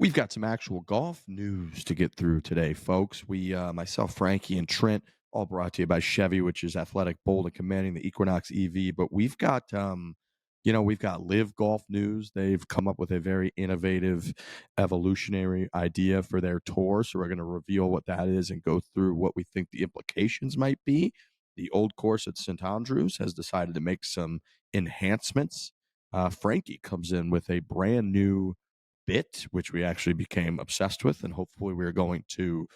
We've got some actual golf news to get through today, folks. Myself, Frankie, and Trent, all brought to you by Chevy, which is athletic, bold, and commanding the Equinox EV. But we've got LIV Golf news. They've come up with a very innovative, evolutionary idea for their tour. So we're going to reveal what that is and go through what we think the implications might be. The old course at St. Andrews has decided to make some enhancements. Frankie comes in with a brand new bit, which we actually became obsessed with, and hopefully we're going to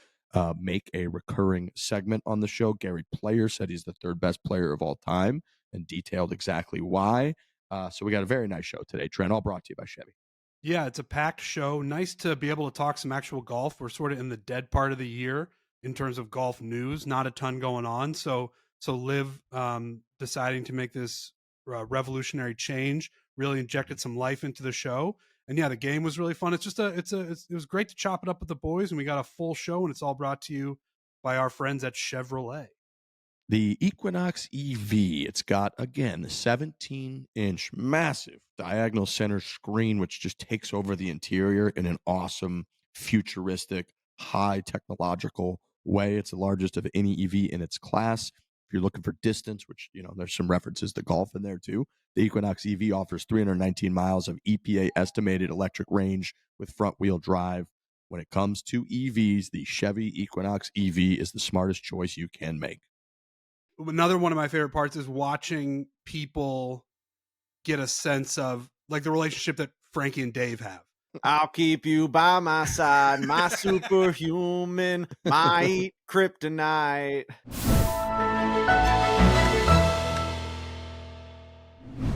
make a recurring segment on the show. Gary Player said he's the third best player of all time and detailed exactly why. So we got a very nice show today, Trent, all brought to you by Chevy. Yeah, it's a packed show. Nice to be able to talk some actual golf. We're sort of in the dead part of the year in terms of golf news. Not a ton going on. So Liv deciding to make this revolutionary change really injected some life into the show. And yeah, the game was really fun. It was great to chop it up with the boys, and we got a full show, and it's all brought to you by our friends at Chevrolet. The Equinox EV, it's got, again, the 17-inch massive diagonal center screen, which just takes over the interior in an awesome, futuristic, high technological way. It's the largest of any EV in its class. If you're looking for distance, which, there's some references to golf in there too, the Equinox EV offers 319 miles of EPA estimated electric range with front wheel drive. When it comes to EVs, the Chevy Equinox EV is the smartest choice you can make. Another one of my favorite parts is watching people get a sense of like the relationship that Frankie and Dave have. I'll keep you by my side, my superhuman, my kryptonite.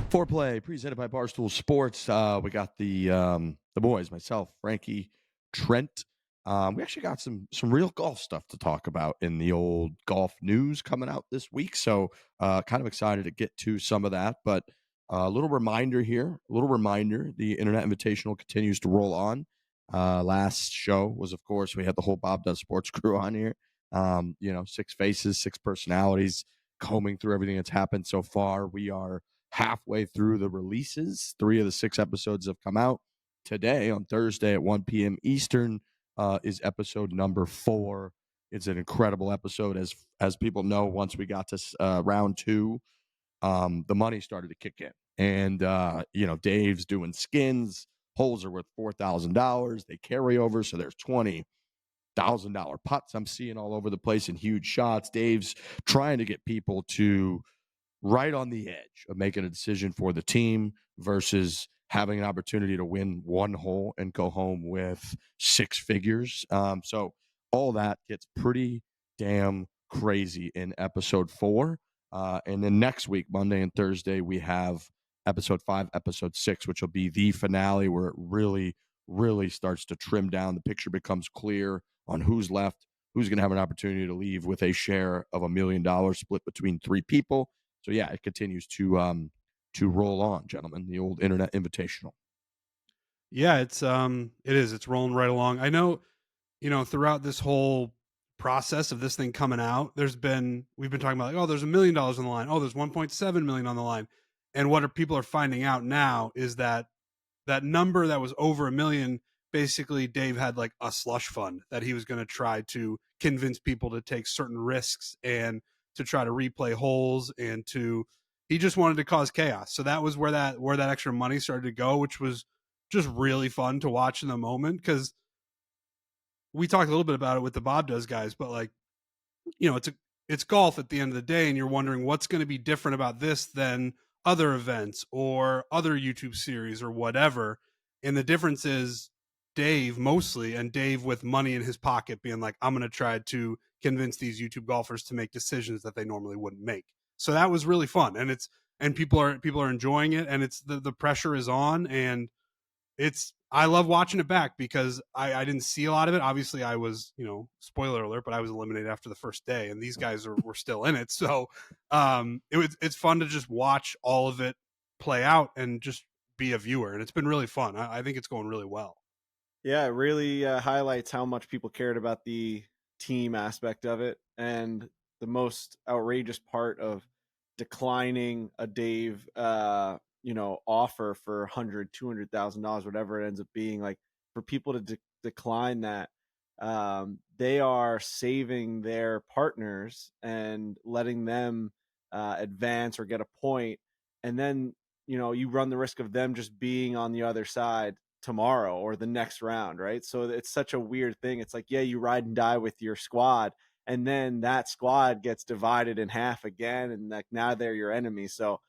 Foreplay presented by Barstool Sports. We got the boys, myself, Frankie, Trent. We actually got some real golf stuff to talk about in the old golf news coming out this week. So kind of excited to get to some of that. But a little reminder here, the Internet Invitational continues to roll on. Last show was, of course, we had the whole Bob Does Sports crew on here. 6 faces, 6 personalities, combing through everything that's happened so far. We are halfway through the releases. 3 of the 6 episodes have come out. Today, on Thursday at 1 p.m. Eastern, is episode number 4. It's an incredible episode. As people know, once we got to round 2, the money started to kick in. And, Dave's doing skins. Holes are worth $4,000. They carry over, so there's $20,000 putts I'm seeing all over the place in huge shots. Dave's trying to get people to right on the edge of making a decision for the team versus having an opportunity to win one hole and go home with 6 figures. So all that gets pretty damn crazy in episode 4. And then next week, Monday and Thursday, we have episode 5, episode 6, which will be the finale where it really, really starts to trim down. The picture becomes clear on who's left, who's going to have an opportunity to leave with a share of $1 million split between 3 people. So yeah, it continues to roll on, gentlemen. The old Internet Invitational. Yeah, it's rolling right along. I know, throughout this whole process of this thing coming out, we've been talking about like, oh, there's $1 million on the line. Oh, there's 1.7 million on the line. And what people are finding out now is that number that was over $1 million, basically Dave had like a slush fund that he was going to try to convince people to take certain risks and to try to replay holes and he just wanted to cause chaos. So that was where that extra money started to go, which was just really fun to watch in the moment. Cause we talked a little bit about it with the Bob Does guys, but like, it's golf at the end of the day. And you're wondering what's going to be different about this than other events or other YouTube series or whatever. And the difference is Dave mostly, and Dave with money in his pocket being like, I'm going to try to convince these YouTube golfers to make decisions that they normally wouldn't make. So that was really fun. And people are enjoying it, and it's the pressure is on, and I love watching it back because I didn't see a lot of it. Obviously I was, spoiler alert, but I was eliminated after the first day and these guys were still in it. So it's fun to just watch all of it play out and just be a viewer. And it's been really fun. I think it's going really well. Yeah, it really highlights how much people cared about the team aspect of it. And the most outrageous part of declining a Dave, offer for $100,000, $200,000, whatever it ends up being, like for people to decline that, they are saving their partners and letting them advance or get a point, and then you run the risk of them just being on the other side tomorrow or the next round, right? So it's such a weird thing. It's like, yeah, you ride and die with your squad, and then that squad gets divided in half again, and like now they're your enemy. So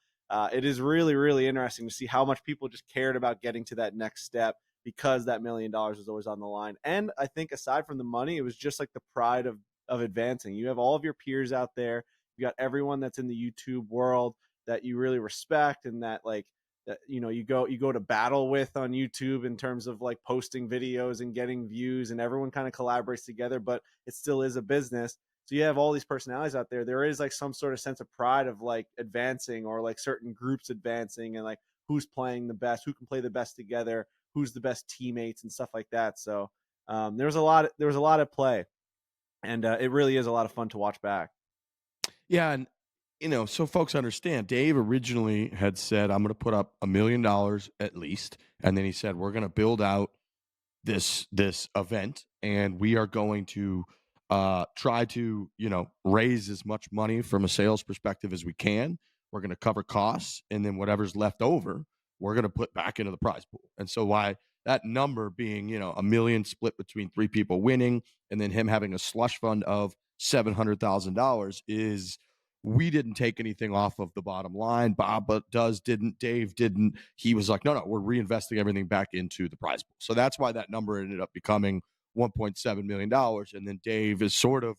it is really, really interesting to see how much people just cared about getting to that next step, because that $1 million was always on the line. And I think aside from the money, it was just like the pride of advancing. You have all of your peers out there. You got everyone that's in the YouTube world that you really respect, and that like that you go to battle with on YouTube in terms of like posting videos and getting views, and everyone kind of collaborates together, but it still is a business. So you have all these personalities out there. There is like some sort of sense of pride of like advancing, or like certain groups advancing, and like who's playing the best, who can play the best together, who's the best teammates and stuff like that. So there was a lot of play, and it really is a lot of fun to watch back. Yeah, and so folks understand, Dave originally had said, I'm going to put up $1 million at least, and then he said, we're going to build out this event, and we are going to try to raise as much money from a sales perspective as we can. We're going to cover costs, and then whatever's left over, we're going to put back into the prize pool. And so why that number being $1 million split between 3 people winning, and then him having a slush fund of $700,000 is, we didn't take anything off of the bottom line. Bob didn't. Dave didn't. He was like, no, we're reinvesting everything back into the prize pool. So that's why that number ended up becoming $1.7 million. And then Dave is sort of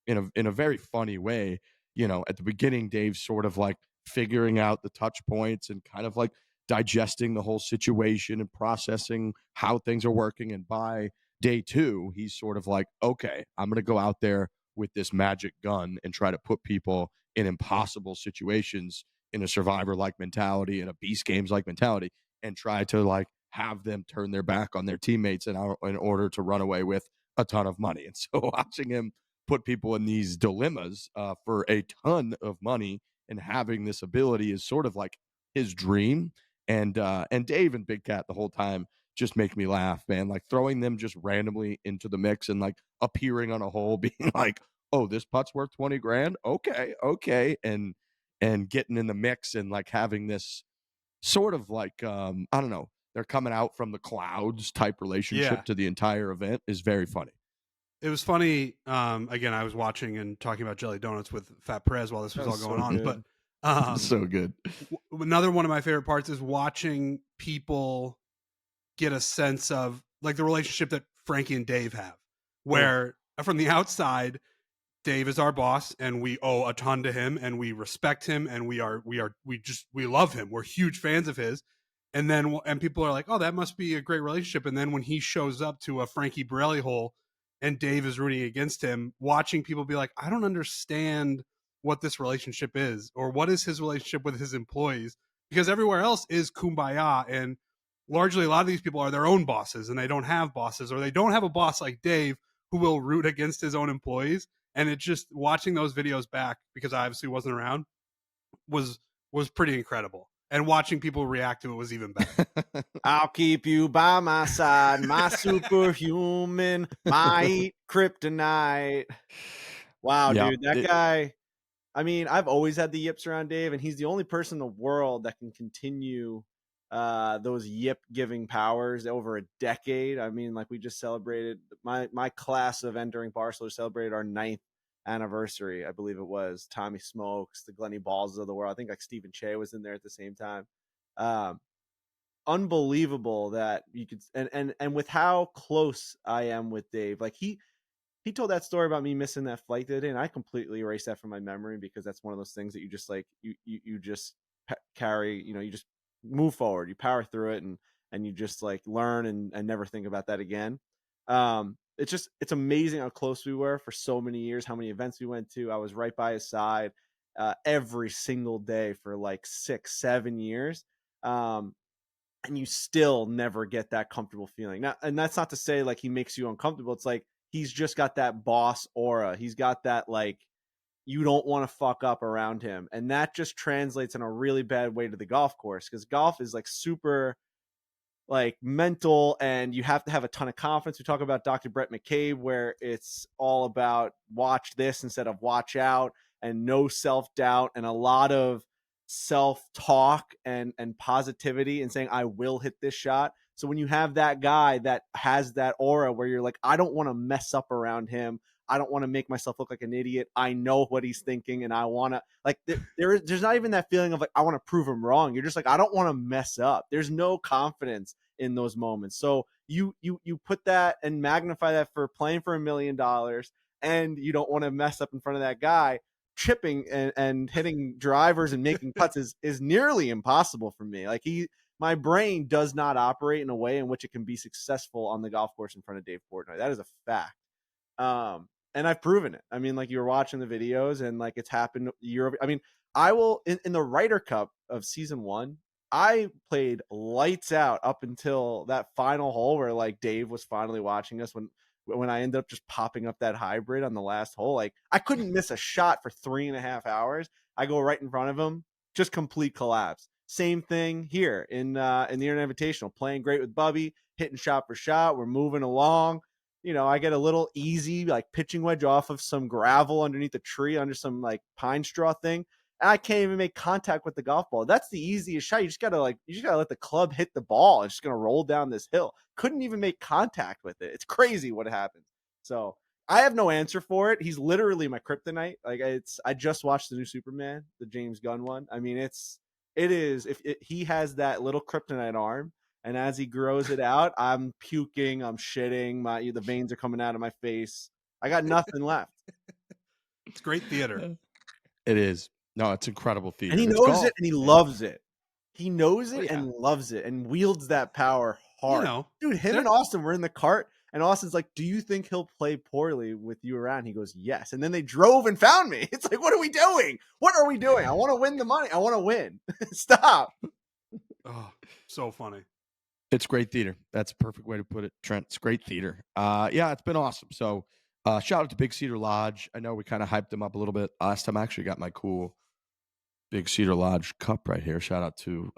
in a very funny way, at the beginning, Dave's sort of like figuring out the touch points and kind of like digesting the whole situation and processing how things are working. And by day 2, he's sort of like, okay, I'm going to go out there with this magic gun and try to put people in impossible situations in a survivor-like mentality, in a beast games-like mentality, and try to like have them turn their back on their teammates in order to run away with a ton of money. And so watching him put people in these dilemmas for a ton of money and having this ability is sort of like his dream. And Dave and Big Cat the whole time just make me laugh, man. Like throwing them just randomly into the mix and like appearing on a hole, being like, oh, this putt's worth 20 grand. Okay. And getting in the mix and like having this sort of like, I don't know, they're coming out from the clouds type relationship to the entire event is very funny. It was funny. Again, I was watching and talking about jelly donuts with Fat Perez while this was all going on, but so good. Another one of my favorite parts is watching people get a sense of like the relationship that Frankie and Dave have, where from the outside, Dave is our boss and we owe a ton to him and we respect him and we love him. We're huge fans of his. And people are like, oh, that must be a great relationship. And then when he shows up to a Frankie Borelli hole and Dave is rooting against him, watching people be like, I don't understand what this relationship is, or what is his relationship with his employees, because everywhere else is kumbaya. And largely a lot of these people are their own bosses and they don't have bosses, or they don't have a boss like Dave who will root against his own employees. And it just, watching those videos back, because I obviously wasn't around, was pretty incredible. And watching people react to it was even better. I'll keep you by my side, my superhuman, my kryptonite. Wow, dude, that guy. I mean, I've always had the yips around Dave, and he's the only person in the world that can continue those yip giving powers over a decade. I mean, like we just celebrated, my class of entering Barstool celebrated our 9th anniversary, I believe it was. Tommy Smokes, the Glennie Balls of the world. I think like Stephen Che was in there at the same time. Unbelievable that you could, and with how close I am with Dave, like he told that story about me missing that flight that day, and I completely erased that from my memory, because that's one of those things that you just like you just carry, you just move forward, you power through it, and you just like learn and never think about that again. It's amazing how close we were for so many years, how many events we went to. I was right by his side every single day for like 6-7 years. And you still never get that comfortable feeling. Now, and that's not to say like he makes you uncomfortable. It's like he's just got that boss aura. He's got that like you don't want to fuck up around him. And that just translates in a really bad way to the golf course, because golf is like super like mental, and you have to have a ton of confidence. We talk about Dr. Brett McCabe, where it's all about watch this instead of watch out, and no self-doubt, and a lot of self-talk and positivity, and saying I will hit this shot. So when you have that guy that has that aura where you're like, I don't want to mess up around him, I don't want to make myself look like an idiot, I know what he's thinking, and I want to, like, there's not even that feeling of like I want to prove him wrong. You're just like, I don't want to mess up. There's no confidence in those moments. So you put that and magnify that for playing for $1 million, and you don't want to mess up in front of that guy. Chipping and hitting drivers and making putts is nearly impossible for me. Like, my brain does not operate in a way in which it can be successful on the golf course in front of Dave Portnoy. That is a fact. And I've proven it. I mean, like, you're watching the videos, and like, it's happened year over. I mean, I will in the Ryder Cup of season 1, I played lights out up until that final hole where like Dave was finally watching us when I ended up just popping up that hybrid on the last hole. Like, I couldn't miss a shot for 3.5 hours. I go right in front of him, just complete collapse. Same thing here in the Internet Invitational, playing great with Bubby, hitting shot for shot. We're moving along. You know, I get a little easy like pitching wedge off of some gravel underneath a tree under some like pine straw thing, and I can't even make contact with the golf ball. That's the easiest shot. You just gotta let the club hit the ball. It's just gonna roll down this hill. Couldn't even make contact with it. It's crazy what happens. So I have no answer for it. He's literally my kryptonite. Like, I just watched the new Superman, the James Gunn one. I mean, it is if he has that little kryptonite arm, and as he grows it out, I'm puking, I'm shitting, the veins are coming out of my face. I got nothing left. It's great theater. It is. No, it's incredible theater. And he It's knows golf, it, and he man. loves it. He knows it Oh, yeah. and loves it, and wields that power hard. You know, Dude, him and Austin were in the cart, and Austin's like, do you think he'll play poorly with you around? He goes, yes. And then they drove and found me. It's like, what are we doing? What are we doing? I want to win the money. I want to win. Stop. Oh, so funny. It's great theater. That's a perfect way to put it, Trent. It's great theater. Yeah, it's been awesome. So shout out to Big Cedar Lodge. I know we kind of hyped them up a little bit. Last time I actually got my cool Big Cedar Lodge cup right here. Shout out to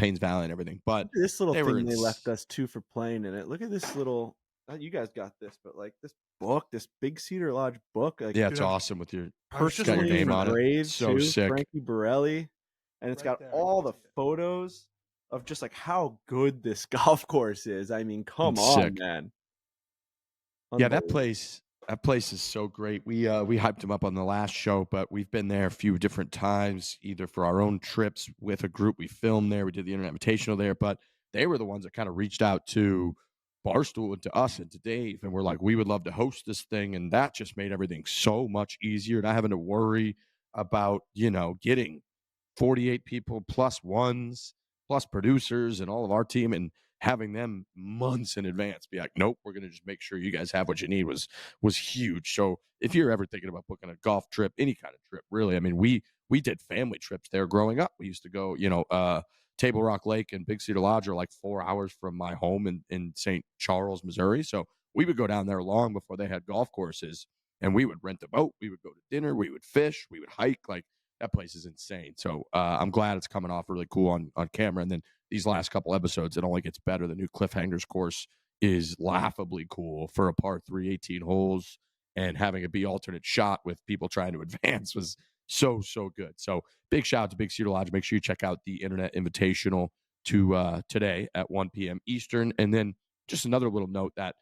Paynes Valley and everything. But this little they thing they left us too for playing in it. Look at this little, you guys got this, but like this book, this Big Cedar Lodge book. Like, yeah, it's awesome with your just got your name on it. So too, sick. Frankie Borelli. And it's Right got there, all I the can see it. photos of just like how good this golf course is. I mean, come It's on, sick. man. Yeah, that place is so great. We hyped them up on the last show, but we've been there a few different times, either for our own trips with a group. We filmed there. We did the Internet Invitational there, but they were the ones that kind of reached out to Barstool and to us and to Dave, and we're like, we would love to host this thing, and that just made everything so much easier, not having to worry about, getting 48 people plus ones plus producers and all of our team, and having them months in advance be like, nope, we're going to just make sure you guys have what you need was huge. So if you're ever thinking about booking a golf trip, any kind of trip, really, I mean, we did family trips there growing up. We used to go, Table Rock Lake and Big Cedar Lodge are like 4 hours from my home in St. Charles, Missouri. So we would go down there long before they had golf courses, and we would rent a boat. We would go to dinner. We would fish. We would hike. Like, that place is insane. So I'm glad it's coming off really cool on camera. And then these last couple episodes, it only gets better. The new Cliffhangers course is laughably cool for a par 3, 18 holes, and having it be alternate shot with people trying to advance was so good. So big shout out to Big Cedar Lodge. Make sure you check out the Internet Invitational to today at 1 p.m. Eastern. And then just another little note that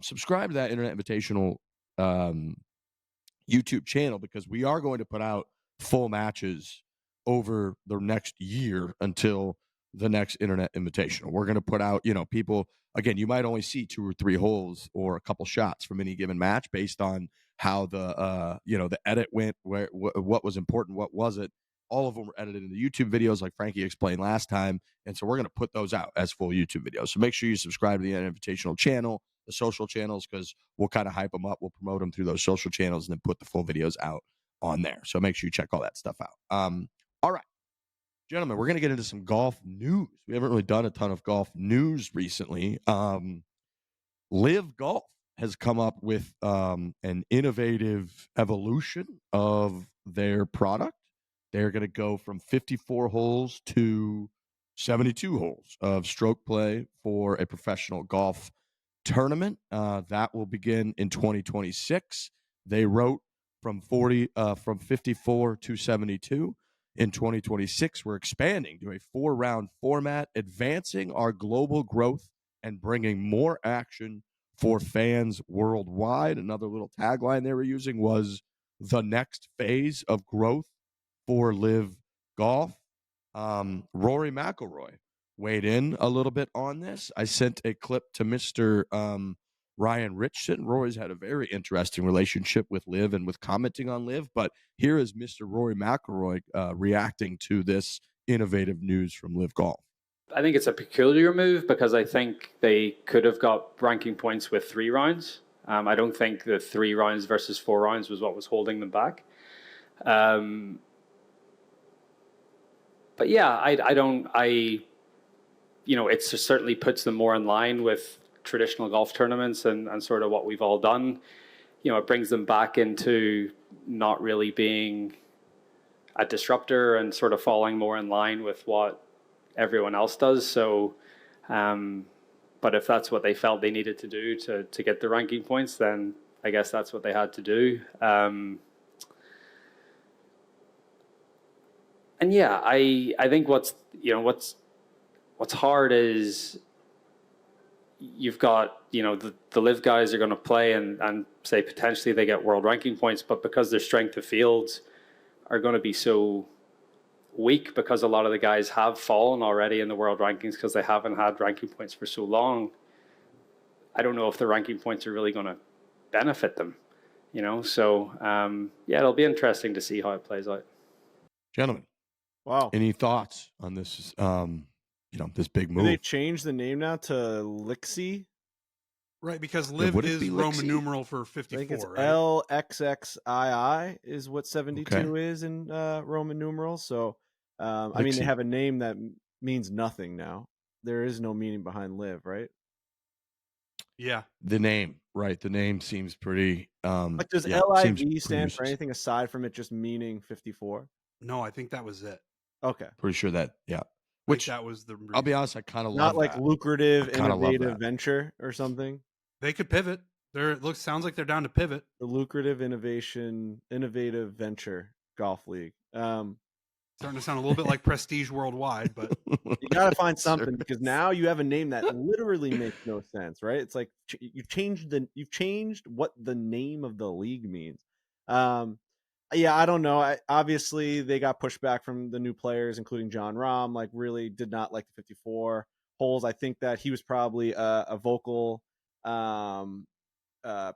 subscribe to that Internet Invitational YouTube channel, because we are going to put out full matches over the next year until the next Internet Invitational. We're going to put out, people, again, you might only see 2 or 3 holes or a couple shots from any given match based on how the edit went, what was important, what wasn't. All of them were edited into YouTube videos, like Frankie explained last time. And so we're going to put those out as full YouTube videos. So make sure you subscribe to the Invitational channel, the social channels, because we'll kind of hype them up. We'll promote them through those social channels and then put the full videos out on there. So make sure you check all that stuff out. All right, gentlemen, we're going to get into some golf news. We haven't really done a ton of golf news recently. LIV Golf has come up with an innovative evolution of their product. They're going to go from 54 holes to 72 holes of stroke play for a professional golf tournament. That will begin in 2026. They wrote from 54 to 72. In 2026, we're expanding to a 4-round format, advancing our global growth and bringing more action for fans worldwide. Another little tagline they were using was the next phase of growth for LIV Golf. Rory McIlroy weighed in a little bit on this. I sent a clip to Mr. Ryan Richardson. Rory's had a very interesting relationship with LIV and with commenting on LIV, but here is Mr. Rory McIlroy reacting to this innovative news from LIV Golf. I think it's a peculiar move because I think they could have got ranking points with 3 rounds. I don't think the 3 rounds versus 4 rounds was what was holding them back. But yeah, it certainly puts them more in line with traditional golf tournaments and sort of what we've all done. It brings them back into not really being a disruptor and sort of falling more in line with what everyone else does. So, but if that's what they felt they needed to do to get the ranking points, then I guess that's what they had to do. And yeah, I think what's hard is you've got, the LIV guys are going to play and say potentially they get world ranking points, but because their strength of fields are going to be so weak because a lot of the guys have fallen already in the world rankings because they haven't had ranking points for so long. I don't know if the ranking points are really going to benefit them, So, yeah, it'll be interesting to see how it plays out. Gentlemen. Wow. Any thoughts on this, this big move? Did they change the name now to LXXII? Right, because LIV is Roman numeral for 54, I think it's right? LXXII is what 72 is in Roman numerals. So, I mean, they have a name that means nothing now. There is no meaning behind LIV, right? Yeah. The name, right? The name seems pretty. Like, does LIV stand for anything aside from it just meaning 54? No, I think that was it. Okay. Pretty sure that, yeah. Which that was the reason. I'll be honest, I kind of love not like that. lucrative, innovative venture or something. They could pivot. Sounds like they're down to pivot. The lucrative innovative venture golf league. Starting to sound a little bit like Prestige Worldwide, but you got to find something because now you have a name that literally makes no sense, right? It's like you've changed what the name of the league means. Yeah, I don't know. Obviously, they got pushback from the new players, including John Rahm. Like, really did not like the 54 holes. I think that he was probably a vocal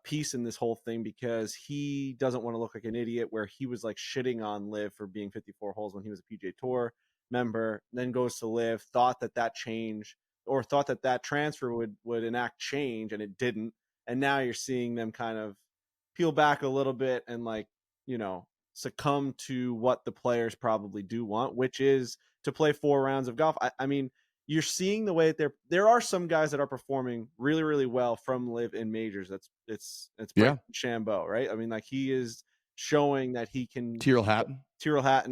piece in this whole thing because he doesn't want to look like an idiot. Where he was like shitting on LIV for being 54 holes when he was a PGA Tour member, then goes to LIV, thought that change or thought that transfer would enact change, and it didn't. And now you're seeing them kind of peel back a little bit and succumb to what the players probably do want, which is to play 4 rounds of golf. I mean, you're seeing the way that there are some guys that are performing really, really well from LIV in majors. It's Bryson DeChambeau, right? I mean, like, he is showing that he can. Tyrrell Hatton.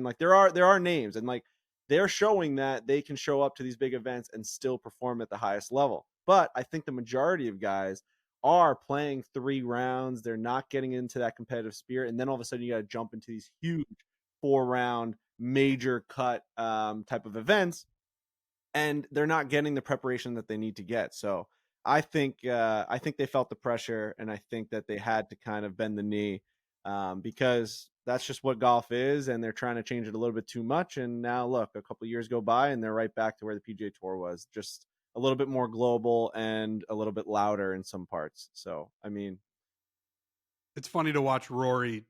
Like, there are names, and like they're showing that they can show up to these big events and still perform at the highest level. But I think the majority of guys are playing 3 rounds. They're not getting into that competitive spirit. And then all of a sudden you got to jump into these huge 4-round major cut type of events. And they're not getting the preparation that they need to get. So I think they felt the pressure, and I think that they had to kind of bend the knee because that's just what golf is. And they're trying to change it a little bit too much. And now look, a couple of years go by and they're right back to where the PGA Tour was, just a little bit more global and a little bit louder in some parts. So, I mean, it's funny to watch Rory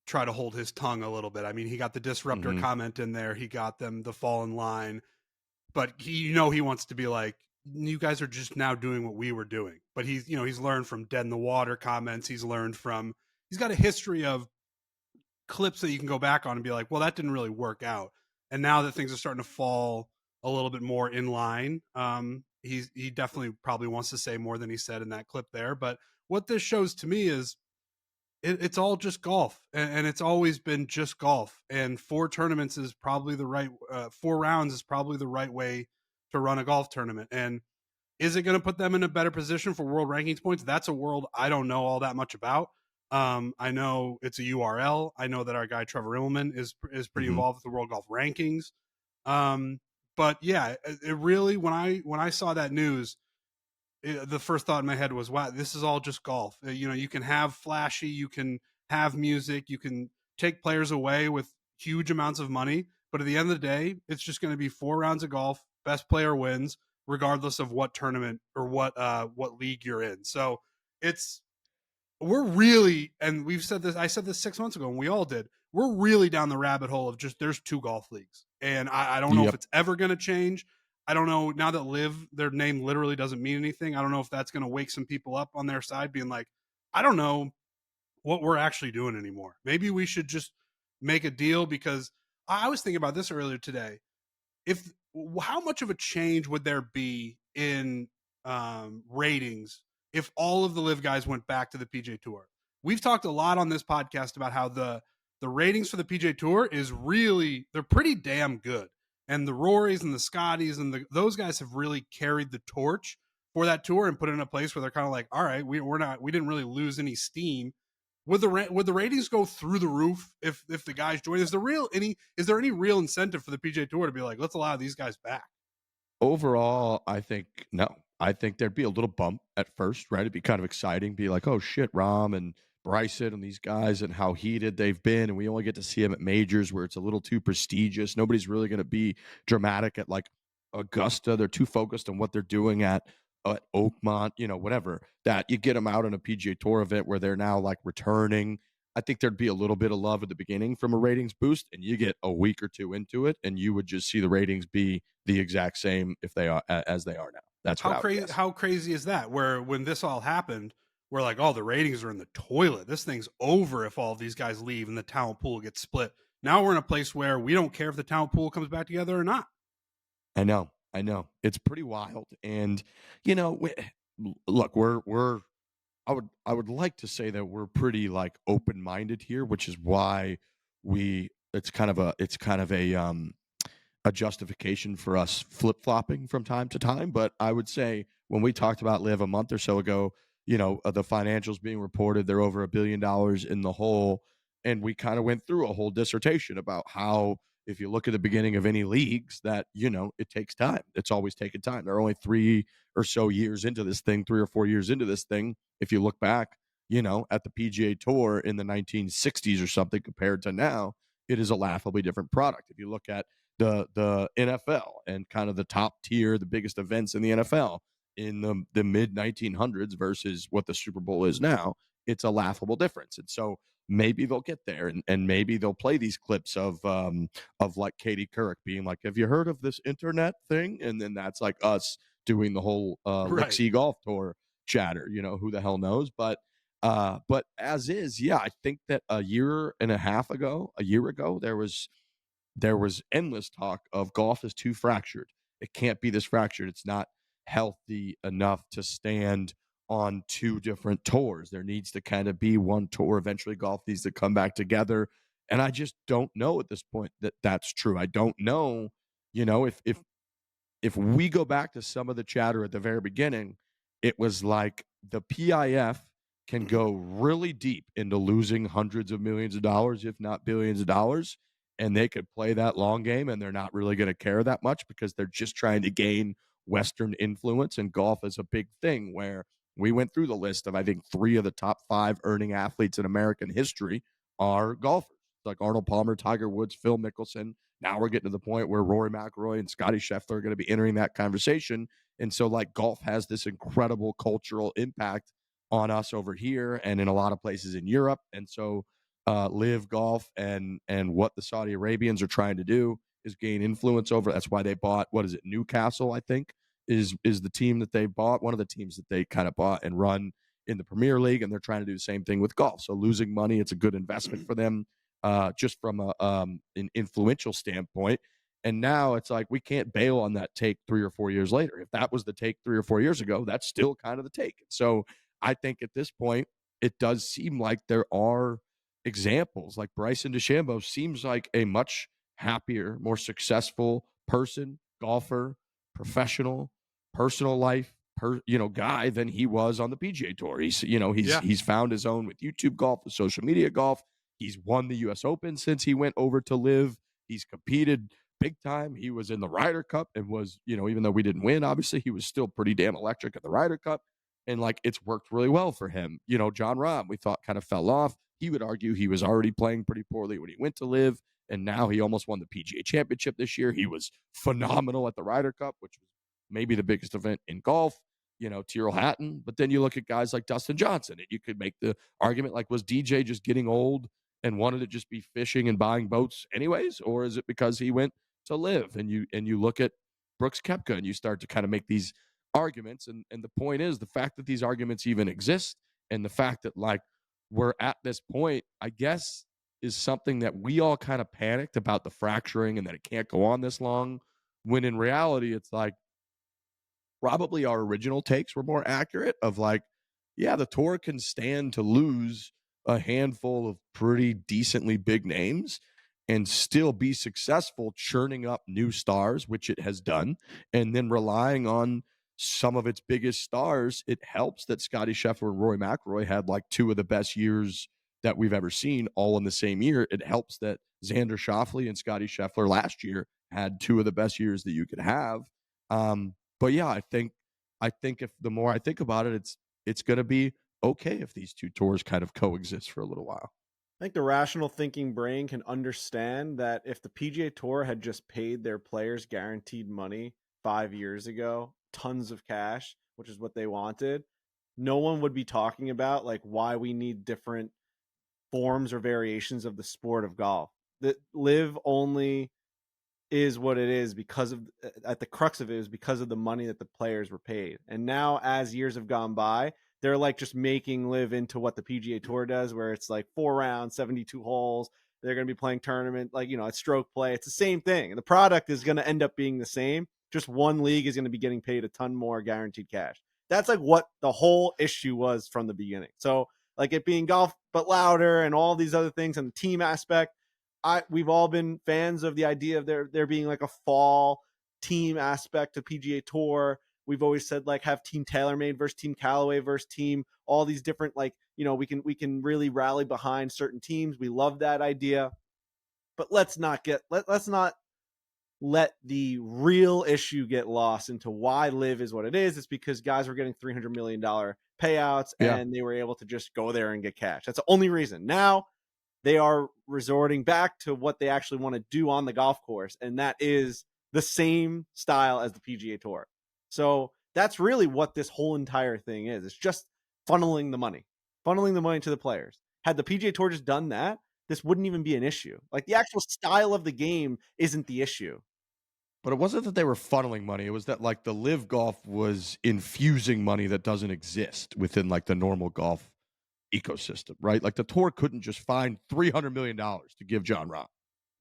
try to hold his tongue a little bit. I mean, he got the disruptor comment in there. He got them the fall in line, but he wants to be like, you guys are just now doing what we were doing. But he's learned from dead in the water comments. He's got a history of clips that you can go back on and be like, well, that didn't really work out. And now that things are starting to fall a little bit more in line, he definitely probably wants to say more than he said in that clip there. But what this shows to me is it's all just golf, and it's always been just golf. And 4 tournaments is probably the right 4 rounds is probably the right way to run a golf tournament. And is it going to put them in a better position for world rankings points? That's a world I don't know all that much about. I know it's a URL. I know that our guy Trevor Immelman is pretty involved with the world golf rankings. But yeah, it really, when I saw that news, the first thought in my head was, wow, this is all just golf. You can have flashy, you can have music, you can take players away with huge amounts of money, but at the end of the day, it's just going to be 4 rounds of golf, best player wins, regardless of what tournament or what league you're in. So we're really, and we've said this, I said this 6 months ago, and we all did, we're really down the rabbit hole of just, there's 2 golf leagues. And I don't know if it's ever going to change. I don't know, now that LIV, their name literally doesn't mean anything, I don't know if that's going to wake some people up on their side being like, I don't know what we're actually doing anymore. Maybe we should just make a deal, because I was thinking about this earlier today. How much of a change would there be in ratings if all of the LIV guys went back to the PGA Tour? We've talked a lot on this podcast about how the ratings for the PGA Tour is really, they're pretty damn good. And the Rorys and the Scotties and those guys have really carried the torch for that tour and put it in a place where they're kind of like, all right, we didn't really lose any steam. Would the ratings go through the roof if the guys join? Is there any real incentive for the PGA Tour to be like, let's allow these guys back? Overall, I think no. I think there'd be a little bump at first, right? It'd be kind of exciting, be like, oh shit, Rahm and Bryson and these guys and how heated they've been, and we only get to see them at majors where it's a little too prestigious. Nobody's really going to be dramatic at like Augusta. They're too focused on what they're doing at Oakmont, whatever. That you get them out on a PGA Tour event where they're now like returning. I think there'd be a little bit of love at the beginning from a ratings boost, and you get a week or two into it, and you would just see the ratings be the exact same if they are as they are now. That's how crazy. How crazy is that? Where when this all happened, we're like, oh, the ratings are in the toilet. This thing's over if all of these guys leave and the talent pool gets split. Now we're in a place where we don't care if the talent pool comes back together or not. I know. It's pretty wild. And, look, I would like to say that we're pretty like open-minded here, which is why it's kind of a justification for us flip-flopping from time to time. But I would say when we talked about LIV a month or so ago, the financials being reported, they're over $1 billion in the hole. And we kind of went through a whole dissertation about how, if you look at the beginning of any leagues, that, it takes time. It's always taken time. They're only 3 or 4 years into this thing. If you look back, at the PGA Tour in the 1960s or something compared to now, it is a laughably different product. If you look at the NFL and kind of the top tier, the biggest events in the NFL in the mid 1900s versus what the Super Bowl is now, it's a laughable difference. And so maybe they'll get there, and maybe they'll play these clips of like Katie Couric being like, have you heard of this internet thing? And then that's like us doing the whole LXXII Golf Tour chatter, who the hell knows? But as is, yeah, I think that a year ago, there was endless talk of golf is too fractured. It can't be this fractured. It's not healthy enough to stand on 2 different tours. There needs to kind of be one tour. Eventually golf needs to come back together. And I just don't know at this point that that's true. I don't know, if we go back to some of the chatter at the very beginning, it was like the PIF can go really deep into losing hundreds of millions of dollars, if not billions of dollars. And they could play that long game, and they're not really going to care that much because they're just trying to gain Western influence. And golf is a big thing where we went through the list of, I think, 3 of the top 5 earning athletes in American history are golfers, like Arnold Palmer, Tiger Woods, Phil Mickelson. Now we're getting to the point where Rory McIlroy and Scotty Scheffler are going to be entering that conversation. And so like golf has this incredible cultural impact on us over here and in a lot of places in Europe. And so LIV Golf and what the Saudi Arabians are trying to do is gain influence over. That's why they bought, Newcastle, I think, is the team that they bought, one of the teams that they kind of bought and run in the Premier League, and they're trying to do the same thing with golf. So losing money, it's a good investment for them, just from an influential standpoint. And now it's like we can't bail on that take 3 or 4 years later. If that was the take 3 or 4 years ago, that's still kind of the take. So I think at this point, it does seem like there are examples. Like Bryson DeChambeau seems like a much happier, more successful person, golfer, professional, personal life, guy than he was on the PGA Tour. He's found his own with YouTube golf, with social media golf. He's won the U.S. Open since he went over to LIV. He's competed big time. He was in the Ryder Cup and was, even though we didn't win, obviously, he was still pretty damn electric at the Ryder Cup. And like, it's worked really well for him. John Rahm, we thought kind of fell off. He would argue he was already playing pretty poorly when he went to LIV. And now he almost won the PGA Championship this year. He was phenomenal at the Ryder Cup, which was maybe the biggest event in golf. Tyrrell Hatton. But then you look at guys like Dustin Johnson, and you could make the argument, like, was DJ just getting old and wanted to just be fishing and buying boats anyways? Or is it because he went to LIV? And you look at Brooks Koepka, and you start to kind of make these arguments. And the point is, the fact that these arguments even exist, and the fact that, like, we're at this point, I guess, is something that we all kind of panicked about, the fracturing and that it can't go on this long, when in reality, it's like, probably our original takes were more accurate of like, yeah, the tour can stand to lose a handful of pretty decently big names and still be successful churning up new stars, which it has done, and then relying on some of its biggest stars. It helps that Scotty Scheffler and Rory McIlroy had like two of the best years that we've ever seen all in the same year. It helps that Xander Schauffele and Scotty Scheffler last year had two of the best years that you could have. But yeah, I think if the more I think about it, it's going to be okay if these two tours kind of coexist for a little while. I think the rational thinking brain can understand that if the PGA Tour had just paid their players guaranteed money 5 years ago, tons of cash, which is what they wanted, no one would be talking about like why we need different forms or variations of the sport of golf. That LIV only is what it is because of, at the crux of it, is because of the money that the players were paid. And now, as years have gone by, they're like just making LIV into what the PGA Tour does, where it's like 4 rounds, 72 holes. They're going to be playing tournament, like, it's stroke play. It's the same thing. And the product is going to end up being the same. Just one league is going to be getting paid a ton more guaranteed cash. That's like what the whole issue was from the beginning. So like it being golf, but louder, and all these other things, and the team aspect, we've all been fans of the idea of there being like a fall team aspect to PGA Tour. We've always said like have Team TaylorMade versus Team Callaway versus Team, all these different, like, we can really rally behind certain teams. We love that idea, but let's not let the real issue get lost into why LIV is what it is. It's because guys were getting $300 million payouts, and they were able to just go there and get cash. That's the only reason. Now they are resorting back to what they actually want to do on the golf course, and that is the same style as the PGA Tour. So that's really what this whole entire thing is. It's just funneling the money to the players. Had the PGA Tour just done that, this wouldn't even be an issue. Like, the actual style of the game isn't the issue. But it wasn't that they were funneling money. It was that, like, the LIV Golf was infusing money that doesn't exist within, like, the normal golf ecosystem, right? Like, the tour couldn't just find $300 million to give John Rahm.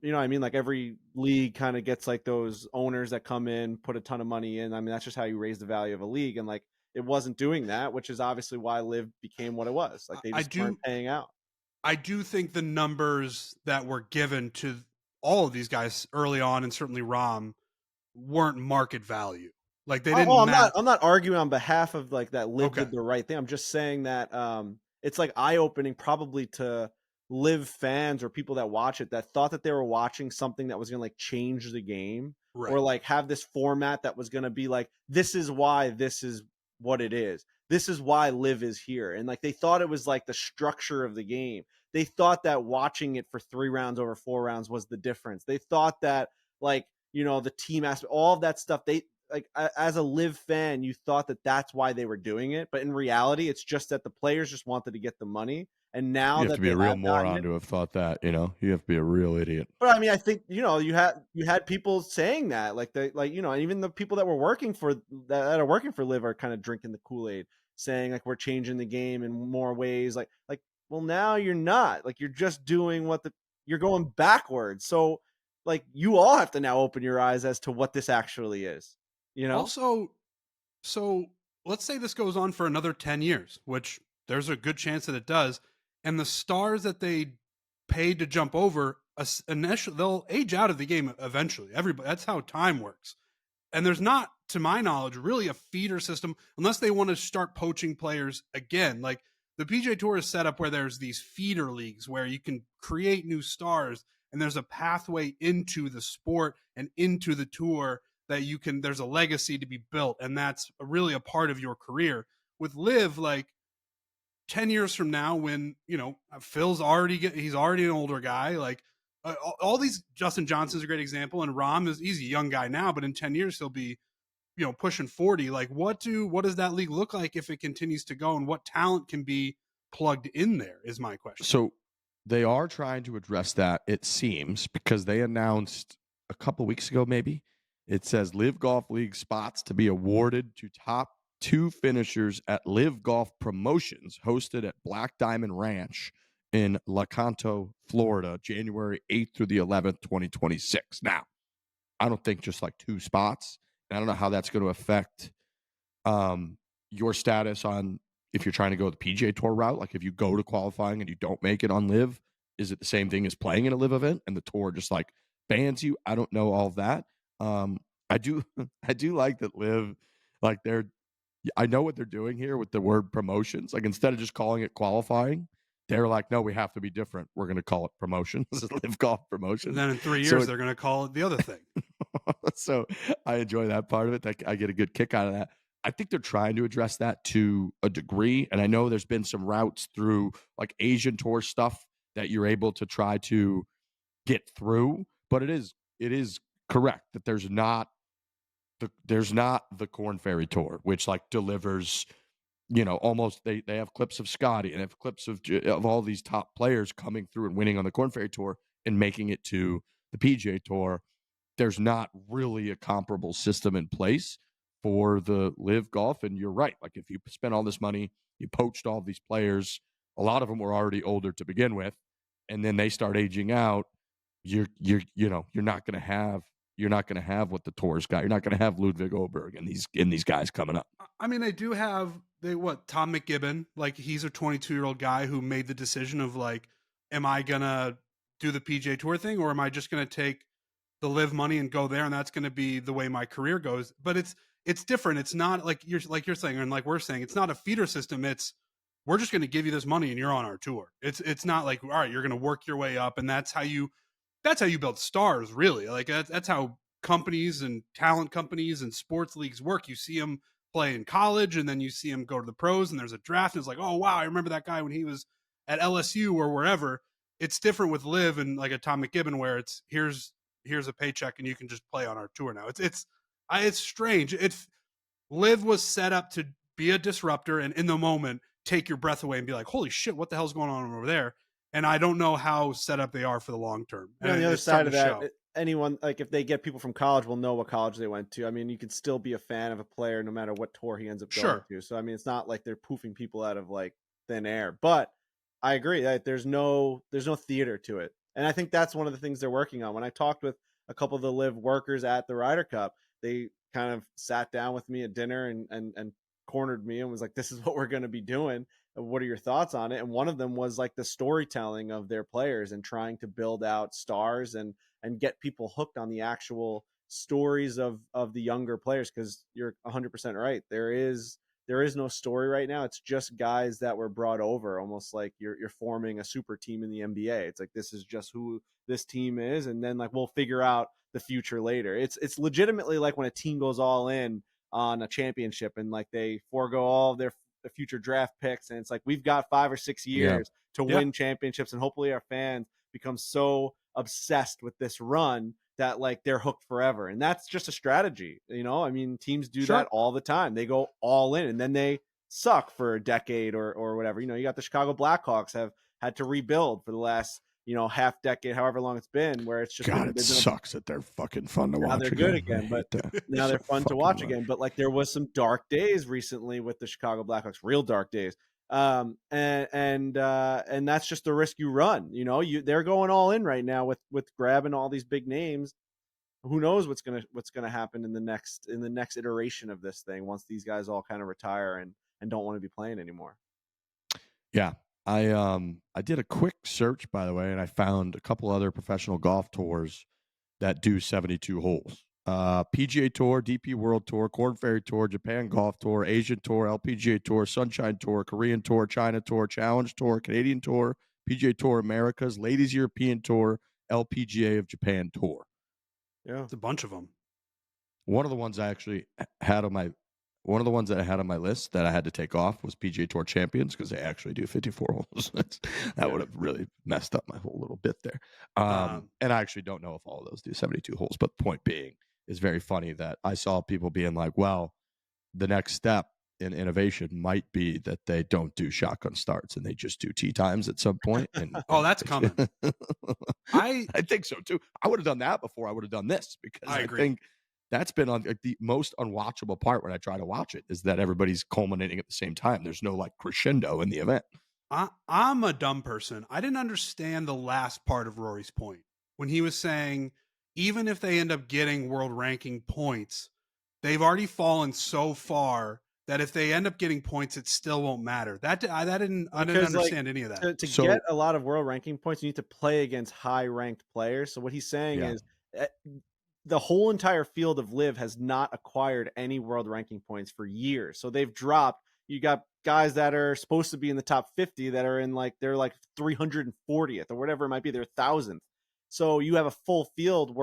You know what I mean? Like, every league kind of gets like those owners that come in, put a ton of money in. I mean, that's just how you raise the value of a league. And like, it wasn't doing that, which is obviously why LIV became what it was. Like, they just weren't paying out. I do think the numbers that were given to all of these guys early on, and certainly Rahm, weren't market value. Like, they didn't. I'm not arguing on behalf of like that LIV did the right thing. I'm just saying that it's like eye-opening probably to LIV fans or people that watch it that thought that they were watching something that was going to like change the game, or like have this format that was going to be like, this is why this is what it is. This is why LIV is here. And like, they thought it was like the structure of the game. They thought that watching it for 3 rounds over 4 rounds was the difference. They thought that, like, the team aspect, all of that stuff, they like, as a LIV fan, you thought that that's why they were doing it. But in reality, it's just that the players just wanted to get the money. And now you have to be a real moron to have thought that, you have to be a real idiot. But I mean, I think, you had people saying that, like, even the people that were working for that are working for LIV are kind of drinking the Kool-Aid, saying like, we're changing the game in more ways. Like, well, now you're not. Like, you're just doing you're going backwards. So like, you all have to now open your eyes as to what this actually is, Also, so let's say this goes on for another 10 years, which there's a good chance that it does. And the stars that they paid to jump over, initially, they'll age out of the game eventually. Everybody, that's how time works. and there's not, to my knowledge, really a feeder system unless they want to start poaching players again. Like the PGA Tour is set up where there's these feeder leagues where you can create new stars, and there's a pathway into the sport and into the tour that you can, there's a legacy to be built, and that's really a part of your career. With LIV, like 10 years from now, when, you know, Phil's he's already an older guy, like all these, Justin Johnson's a great example, and he's a young guy now, but in 10 years he'll be, you know, pushing 40. Like what does that league look like if it continues to go, and what talent can be plugged in there is my question. So they are trying to address that, it seems, because they announced a couple weeks ago, maybe, it says LIV Golf League spots to be awarded to top 2 finishers at LIV Golf Promotions hosted at Black Diamond Ranch in Lecanto, Florida, January 8th through the 11th, 2026. Now, I don't think just like 2 spots. I don't know how that's going to affect your status on if you're trying to go the PGA Tour route. Like if you go to qualifying and you don't make it on LIV, is it the same thing as playing in a LIV event and the tour just like bans you? I don't know all of that. I do like that LIV, like I know what they're doing here with the word promotions. Like instead of just calling it qualifying, they're like, no, we have to be different. We're going to call it promotions. This is LIV Golf Promotions. And then in 3 years, they're going to call it the other thing. So I enjoy that part of it. I get a good kick out of that. I think they're trying to address that to a degree. And I know there's been some routes through like Asian Tour stuff that you're able to try to get through. But it is correct that there's not the Corn Ferry Tour, which like delivers, you know, almost they have clips of Scotty and have clips of all these top players coming through and winning on the Corn Ferry Tour and making it to the PGA Tour. There's not really a comparable system in place for the LIV Golf. And you're right. Like if you spend all this money, you poached all these players, a lot of them were already older to begin with, and then they start aging out. You're not going to have what the tour's got. You're not going to have Ludwig Oberg and these guys coming up. I mean, Tom McGibbon, like he's a 22-year-old guy who made the decision of like, am I going to do the PGA Tour thing, or am I just going to take the LIV money and go there, and that's going to be the way my career goes? But it's different. It's not like you're saying, and like we're saying, it's not a feeder system. It's, we're just going to give you this money and you're on our tour. It's not like, all right, you're going to work your way up, and that's how you build stars, really. Like that's how companies and talent companies and sports leagues work. You see them play in college, and then you see them go to the pros, and there's a draft, and it's like, oh wow, I remember that guy when he was at LSU or wherever. It's different with LIV and like a Tom McGibbon, where it's here's a paycheck and you can just play on our tour now. It's strange. LIV was set up to be a disruptor and in the moment take your breath away and be like, holy shit, what the hell's going on over there? And I don't know how set up they are for the long term. And on the other side of that, anyone, like if they get people from college, will know what college they went to. I mean, you could still be a fan of a player no matter what tour he ends up going to. So I mean, it's not like they're poofing people out of like thin air. But I agree that there's no theater to it. And I think that's one of the things they're working on. When I talked with a couple of the LIV workers at the Ryder Cup, they kind of sat down with me at dinner and cornered me and was like, this is what we're going to be doing. What are your thoughts on it? And one of them was like the storytelling of their players and trying to build out stars and get people hooked on the actual stories of the younger players. Because you're 100% right. There is no story right now. It's just guys that were brought over, almost like you're forming a super team in the NBA. It's like, this is just who this team is. And then like, we'll figure out the future later. It's legitimately like when a team goes all in on a championship and like they forego all of their future draft picks. And it's like, we've got 5 or 6 years to win championships. And hopefully our fans become so obsessed with this run that like they're hooked forever. And that's just a strategy. You know, I mean, teams do that all the time. They go all in and then they suck for a decade or whatever. You know, you got the Chicago Blackhawks have had to rebuild for the last, you know, half decade, however long it's been, where it's just sucks that they're fucking fun to watch. Now they're good again, but now they're fun to watch again. But like there was some dark days recently with the Chicago Blackhawks, real dark days. And that's just the risk you run. You know, they're going all in right now with grabbing all these big names. Who knows what's gonna happen in the next iteration of this thing once these guys all kind of retire and don't want to be playing anymore. Yeah. I did a quick search, by the way, and I found a couple other professional golf tours that do 72 holes. PGA Tour, DP World Tour, Korn Ferry Tour, Japan Golf Tour, Asian Tour, LPGA Tour, Sunshine Tour, Korean Tour, China Tour, Challenge Tour, Canadian Tour, PGA Tour Americas, Ladies European Tour, LPGA of Japan Tour. Yeah. It's a bunch of them. One of the ones I actually had on my list that I had to take off was PGA Tour Champions because they actually do 54 holes. That would have really messed up my whole little bit there. And I actually don't know if all of those do 72 holes. But the point being, is very funny that I saw people being like, well, the next step in innovation might be that they don't do shotgun starts and they just do tee times at some point. And that's coming. I think so too. I would have done that before I would have done this because I think that's been on the most unwatchable part when I try to watch it is that everybody's culminating at the same time. There's no like crescendo in the event. I'm a dumb person. I didn't understand the last part of Rory's point when he was saying, even if they end up getting world ranking points, they've already fallen so far that if they end up getting points, it still won't matter. I didn't understand any of that. To get a lot of world ranking points, you need to play against high ranked players. So what he's saying is the whole entire field of LIV has not acquired any world ranking points for years. So they've dropped. You got guys that are supposed to be in the top 50 that are in they're like 340th or whatever it might be, their 1000th. So you have a full field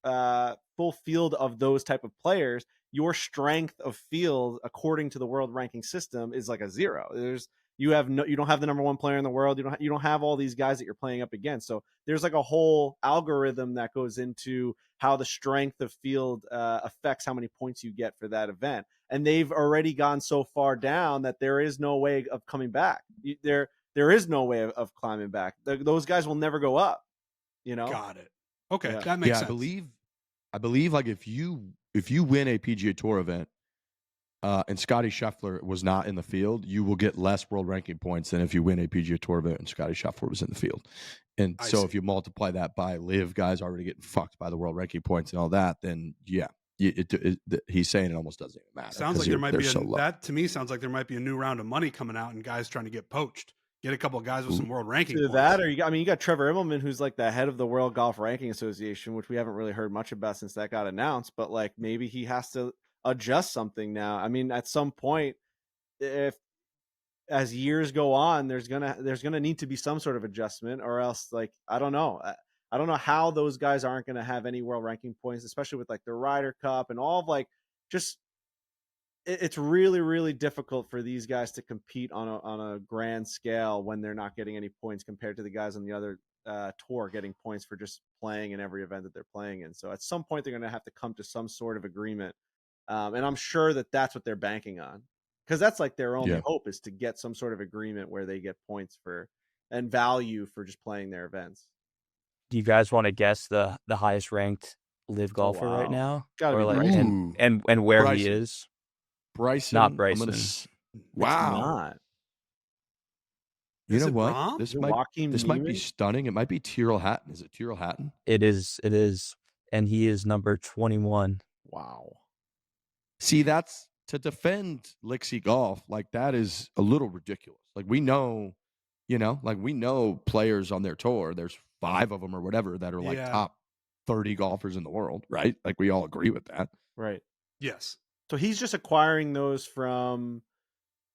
of those type of players. Your strength of field, according to the world ranking system, is like a 0. You don't have the number 1 player in the world. You don't have all these guys that you're playing up against. So there's like a whole algorithm that goes into how the strength of field affects how many points you get for that event. And they've already gone so far down that there is no way of coming back. There is no way of climbing back. Those guys will never go up. Got it. Okay, that makes sense. I believe like if you win a PGA Tour event and Scotty Scheffler was not in the field, you will get less world ranking points than if you win a PGA Tour event and Scotty Scheffler was in the field. And so if you multiply that by LIV guys already getting fucked by the world ranking points and all that, then he's saying it almost doesn't even matter. Sounds like there might be that to me sounds like there might be a new round of money coming out and guys trying to get poached. Get a couple of guys with some world ranking points. That, or you got Trevor Immelman, who's like the head of the World Golf Ranking Association, which we haven't really heard much about since that got announced. But like maybe he has to adjust something now. I mean, at some point, if as years go on, there's gonna need to be some sort of adjustment, or else like I don't know how those guys aren't gonna have any world ranking points, especially with like the Ryder Cup and all of like just. It's really, really difficult for these guys to compete on a grand scale when they're not getting any points compared to the guys on the other tour getting points for just playing in every event that they're playing in. So at some point, they're going to have to come to some sort of agreement. And I'm sure that that's what they're banking on, because that's like their only hope is to get some sort of agreement where they get points for and value for just playing their events. Do you guys want to guess the highest ranked LIV golfer right now? Gotta be like, Bryson. and where Bryson. He is? Bryson. Not Bryson. Wow. You know what? Rahm? This might be stunning. It might be Tyrrell Hatton. Is it Tyrrell Hatton? It is. And he is number 21. Wow. See, that's to defend LXXII Golf. Like that is a little ridiculous. Like we know players on their tour. There's 5 of them or whatever that are like top 30 golfers in the world, right? Like we all agree with that. Right. Yes. So he's just acquiring those from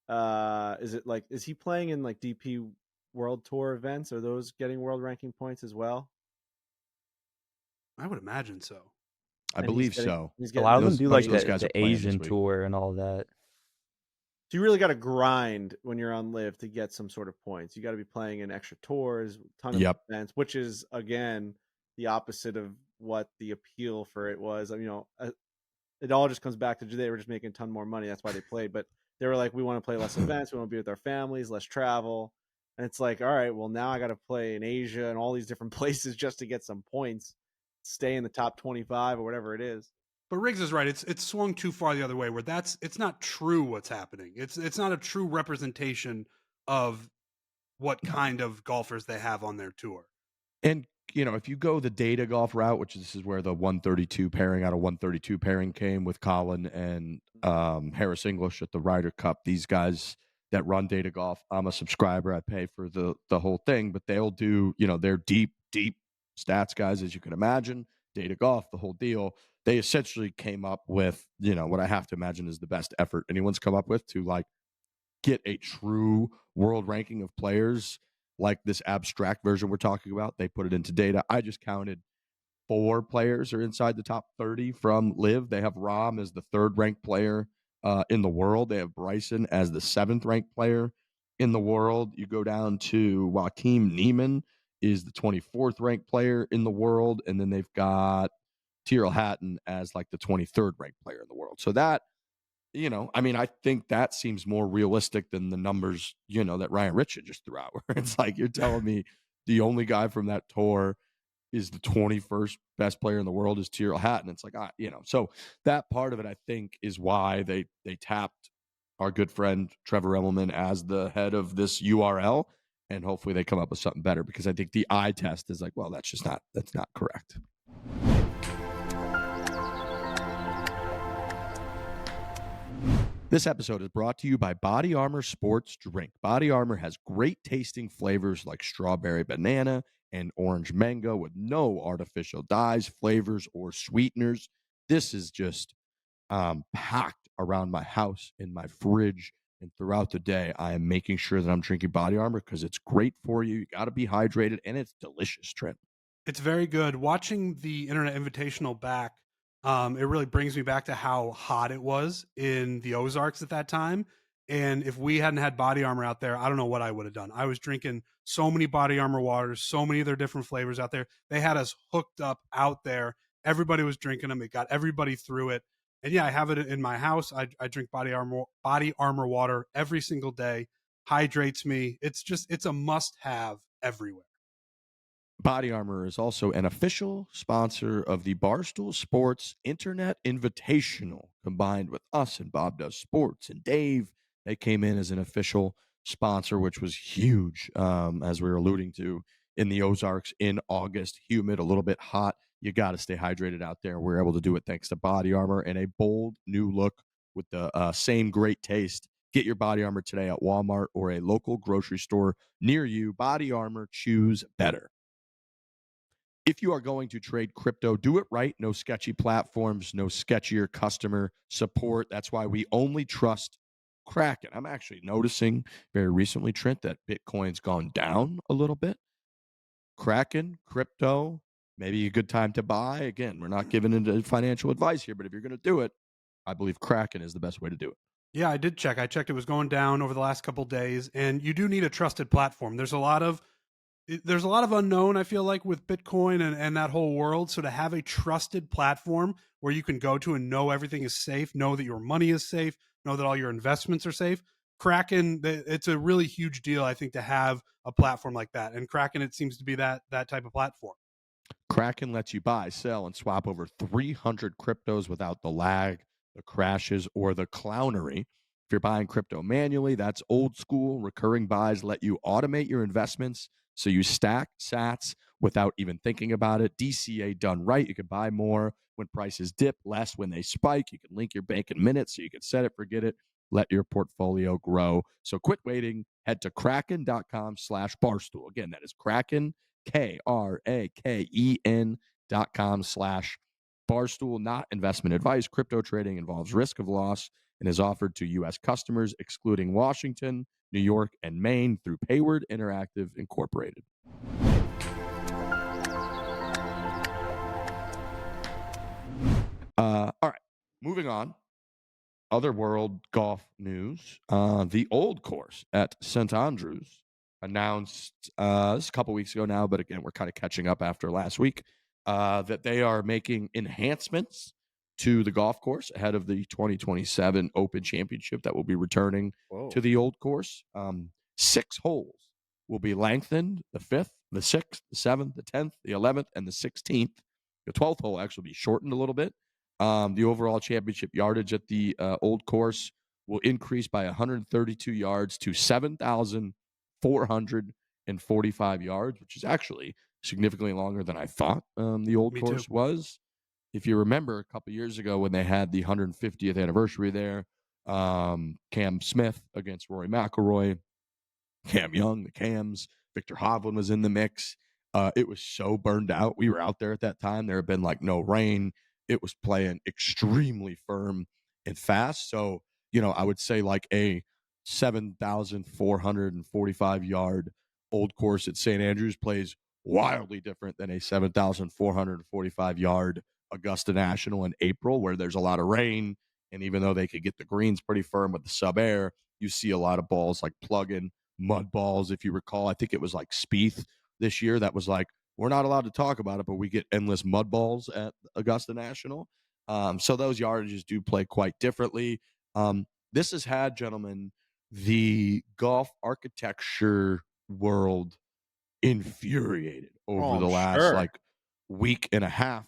is he playing in like DP World Tour events? Are those getting world ranking points as well? I would imagine so. I believe so. A lot of them do like the Asian tour and all that. So you really got to grind when you're on LIV to get some sort of points. You got to be playing in extra tours, ton of events, which is again the opposite of what the appeal for it was. It all just comes back to they were just making a ton more money. That's why they played. But they were like, we want to play less events. We want to be with our families, less travel. And it's like, all right, well, now I got to play in Asia and all these different places just to get some points, stay in the top 25 or whatever it is. But Riggs is right. It's swung too far the other way where it's not true what's happening. It's not a true representation of what kind of golfers they have on their tour. And if you go the data golf route, which this is where the 132 pairing out of 132 pairing came with Colin and Harris English at the Ryder Cup, these guys that run data golf, I'm a subscriber. I pay for the whole thing, but they'll do, they're deep stats guys, as you can imagine, data golf, the whole deal. they essentially came up with, what I have to imagine is the best effort anyone's come up with to like get a true world ranking of players, like this abstract version we're talking about. They put it into data. I just counted 4 players are inside the top 30 from LIV. They have Rahm as the 3rd ranked player in the world. They have Bryson as the 7th ranked player in the world. You go down to Joaquim Neiman is the 24th ranked player in the world. And then they've got Tyrrell Hatton as like the 23rd ranked player in the world. So that, I think that seems more realistic than the numbers, that Ryan Richard just threw out, where it's like, you're telling me the only guy from that tour is the 21st best player in the world is Tyrrell Hatton. It's like, so that part of it, I think, is why they tapped our good friend Trevor Emmelman as the head of this URL. And hopefully they come up with something better, because I think the eye test is like, well, that's not correct. This episode is brought to you by Body Armor Sports Drink. Body Armor has great tasting flavors like strawberry banana and orange mango with no artificial dyes, flavors, or sweeteners. This is just packed around my house, in my fridge, and throughout the day. I am making sure that I'm drinking Body Armor because it's great for you. You got to be hydrated, and it's delicious, Trent. It's very good. Watching the Internet Invitational back, it really brings me back to how hot it was in the Ozarks at that time. And if we hadn't had Body Armor out there, I don't know what I would have done. I was drinking so many Body Armor waters, so many of their different flavors out there. They had us hooked up out there. Everybody was drinking them. It got everybody through it. And yeah, I have it in my house. I drink Body Armor water every single day. Hydrates me. It's a must-have everywhere. Body Armor is also an official sponsor of the Barstool Sports Internet Invitational, combined with us and Bob Does Sports and Dave. They came in as an official sponsor, which was huge, as we were alluding to, in the Ozarks in August. Humid, a little bit hot. You got to stay hydrated out there. We're able to do it thanks to Body Armor and a bold new look with the same great taste. Get your Body Armor today at Walmart or a local grocery store near you. Body Armor, choose better. If you are going to trade crypto, do it right. No sketchy platforms, no sketchier customer support. That's why we only trust Kraken. I'm actually noticing very recently, Trent, that Bitcoin's gone down a little bit. Kraken, crypto, maybe a good time to buy. Again, we're not giving into financial advice here, but if you're going to do it, I believe Kraken is the best way to do it. Yeah, I did check. I checked. It was going down over the last couple of days, and you do need a trusted platform. There's a lot of unknown, I feel like, with Bitcoin and that whole world. So to have a trusted platform where you can go to and know everything is safe, know that your money is safe, know that all your investments are safe, Kraken, it's a really huge deal, I think, to have a platform like that. And Kraken, it seems to be that type of platform. Kraken lets you buy, sell, and swap over 300 cryptos without the lag, the crashes, or the clownery. If you're buying crypto manually, that's old school. Recurring buys let you automate your investments, so you stack sats without even thinking about it. DCA done right. You can buy more when prices dip, less when they spike. You can link your bank in minutes, so you can set it, forget it, let your portfolio grow. So quit waiting. Head to kraken.com/barstool. Again, that is Kraken, KRAKEN.com/barstool. Not investment advice. Crypto trading involves risk of loss and is offered to U.S. customers, excluding Washington, New York, and Maine through Payward Interactive Incorporated. All right, moving on. Other world golf news. The Old Course at St. Andrews announced this a couple weeks ago now, but again, we're kind of catching up after last week, that they are making enhancements to the golf course ahead of the 2027 Open Championship that will be returning to the Old Course. 6 holes will be lengthened: the 5th, the 6th, the 7th, the 10th, the 11th, and the 16th. The 12th hole actually will be shortened a little bit. The overall championship yardage at the Old Course will increase by 132 yards to 7,445 yards, which is actually significantly longer than I thought the Old Course was. If you remember a couple years ago when they had the 150th anniversary there, Cam Smith against Rory McIlroy, Cam Young, the Cams, Victor Hovland was in the mix. It was so burned out. We were out there at that time. There had been like no rain. it was playing extremely firm and fast. So, I would say like a 7,445 yard old course at St. Andrews plays wildly different than a 7,445 yard Augusta National in April, where there's a lot of rain. And even though they could get the greens pretty firm with the sub air, you see a lot of balls like plug-in mud balls. If you recall, I think it was like Spieth this year that was like, we're not allowed to talk about it, but we get endless mud balls at Augusta National. So those yardages do play quite differently. This has had, gentlemen, the golf architecture world infuriated over the last sure. like week and a half.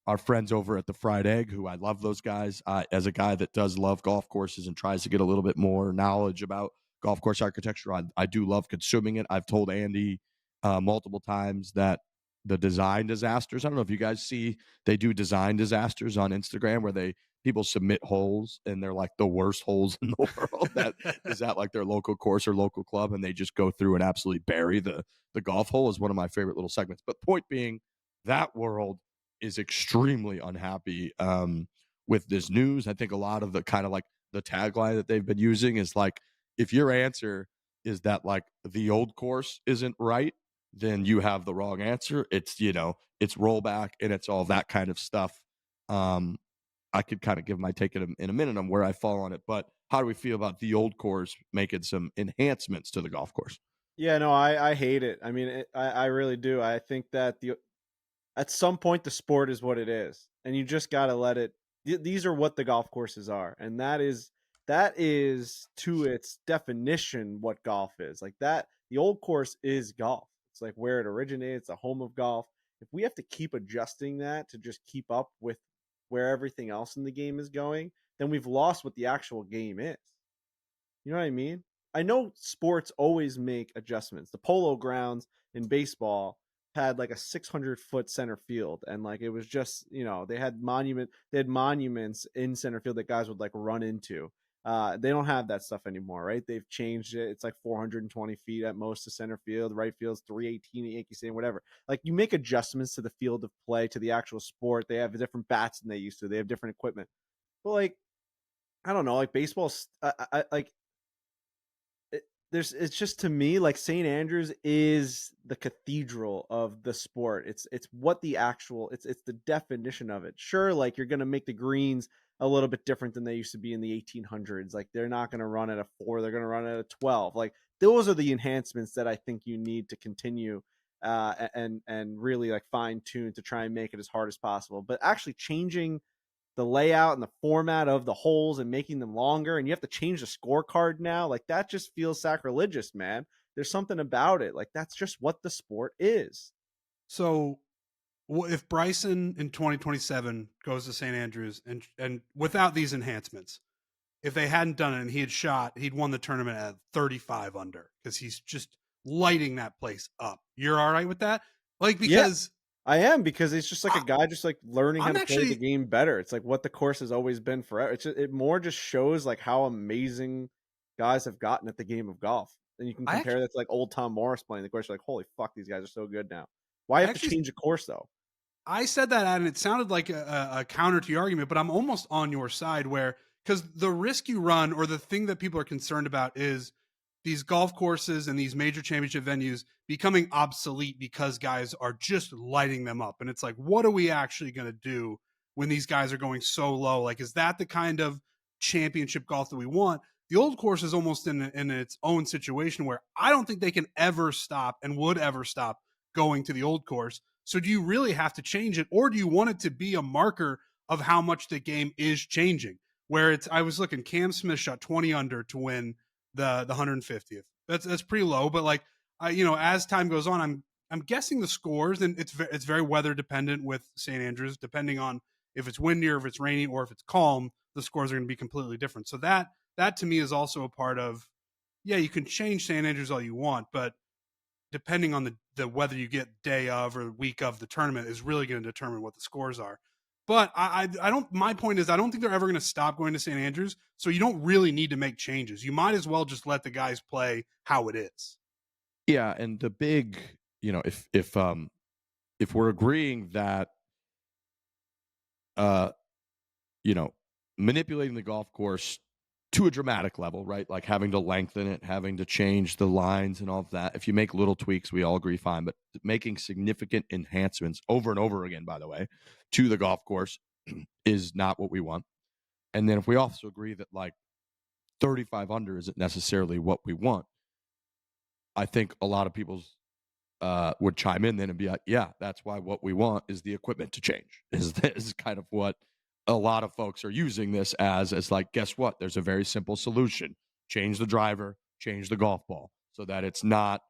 Our friends over at the Fried Egg, who I love those guys, as a guy that does love golf courses and tries to get a little bit more knowledge about golf course architecture, I do love consuming it. I've told Andy multiple times that the design disasters, I don't know if you guys see, they do design disasters on Instagram where people submit holes and they're like the worst holes in the world that is at like their local course or local club, and they just go through and absolutely bury the golf hole. Is one of my favorite little segments. But point being, that world is extremely unhappy with this news. I think a lot of the kind of like the tagline that they've been using is like, if your answer is that like the old course isn't right, then you have the wrong answer. It's rollback and it's all that kind of stuff. I could kind of give my take in a minute on where I fall on it, but how do we feel about the old course making some enhancements to the golf course? Yeah, no, I hate it. I mean, I really do. I think that at some point the sport is what it is, and you just got to let it. These are what the golf courses are, and that is to its definition what golf is. Like that, the old course is golf. It's like where it originated. It's the home of golf. If we have to keep adjusting that to just keep up with where everything else in the game is going, then we've lost what the actual game is. You know what I mean? I know sports always make adjustments. The Polo Grounds in baseball had like a 600-foot center field, and like it was just, they had monuments in center field that guys would like run into. They don't have that stuff anymore, right? They've changed it. It's like 420 feet at most to center field. Right field's 318 at Yankee Stadium, whatever. Like you make adjustments to the field of play, to the actual sport. They have different bats than they used to. They have different equipment. But like, I don't know, like baseball's, it's just, to me, like St. Andrews is the cathedral of the sport. It's what the actual, it's the definition of it. Sure, like you're going to make the greens a little bit different than they used to be in the 1800s. Like they're not going to run at a 4, they're going to run at a 12. Like those are the enhancements that I think you need to continue and really like fine tune to try and make it as hard as possible. But actually changing the layout and the format of the holes and making them longer, and you have to change the scorecard now, like that just feels sacrilegious, man. There's something about it, like that's just what the sport is. So if Bryson in 2027 goes to St. Andrews and without these enhancements, if they hadn't done it and he'd won the tournament at 35 under, because he's just lighting that place up. You're all right with that? Like, because I am, because it's just like a guy just like learning how to play the game better. It's like what the course has always been forever. It more just shows like how amazing guys have gotten at the game of golf. And you can compare that to like old Tom Morris playing the course. You're like, holy fuck, these guys are so good now. Why have to change a course though? I said that, and it sounded like a counter to your argument, but I'm almost on your side because the risk you run, or the thing that people are concerned about, is these golf courses and these major championship venues becoming obsolete because guys are just lighting them up. And it's like, what are we actually going to do when these guys are going so low? Like, is that the kind of championship golf that we want? The old course is almost in its own situation where I don't think they can ever stop and would ever stop going to the old course. So do you really have to change it, or do you want it to be a marker of how much the game is changing? Where I was looking, Cam Smith shot 20 under to win the 150th. That's pretty low, but like as time goes on, I'm guessing the scores, and it's very weather dependent with St. Andrews, depending on if it's windy or if it's rainy or if it's calm, the scores are going to be completely different. So that to me is also a part of, you can change St. Andrews all you want, but depending on the weather you get day of or week of the tournament is really going to determine what the scores are. But I don't. My point is, I don't think they're ever going to stop going to St. Andrews. So you don't really need to make changes. You might as well just let the guys play how it is. Yeah, and the big, if we're agreeing that you know, manipulating the golf course to a dramatic level, right? Like having to lengthen it, having to change the lines and all of that. If you make little tweaks, we all agree fine, but making significant enhancements over and over again, by the way, to the golf course is not what we want. And then if we also agree that like 35 under isn't necessarily what we want, I think a lot of people's would chime in then and be like, yeah, that's why what we want is the equipment to change. Is kind of what a lot of folks are using this as like, guess what? There's a very simple solution. Change the driver, change the golf ball so that it's not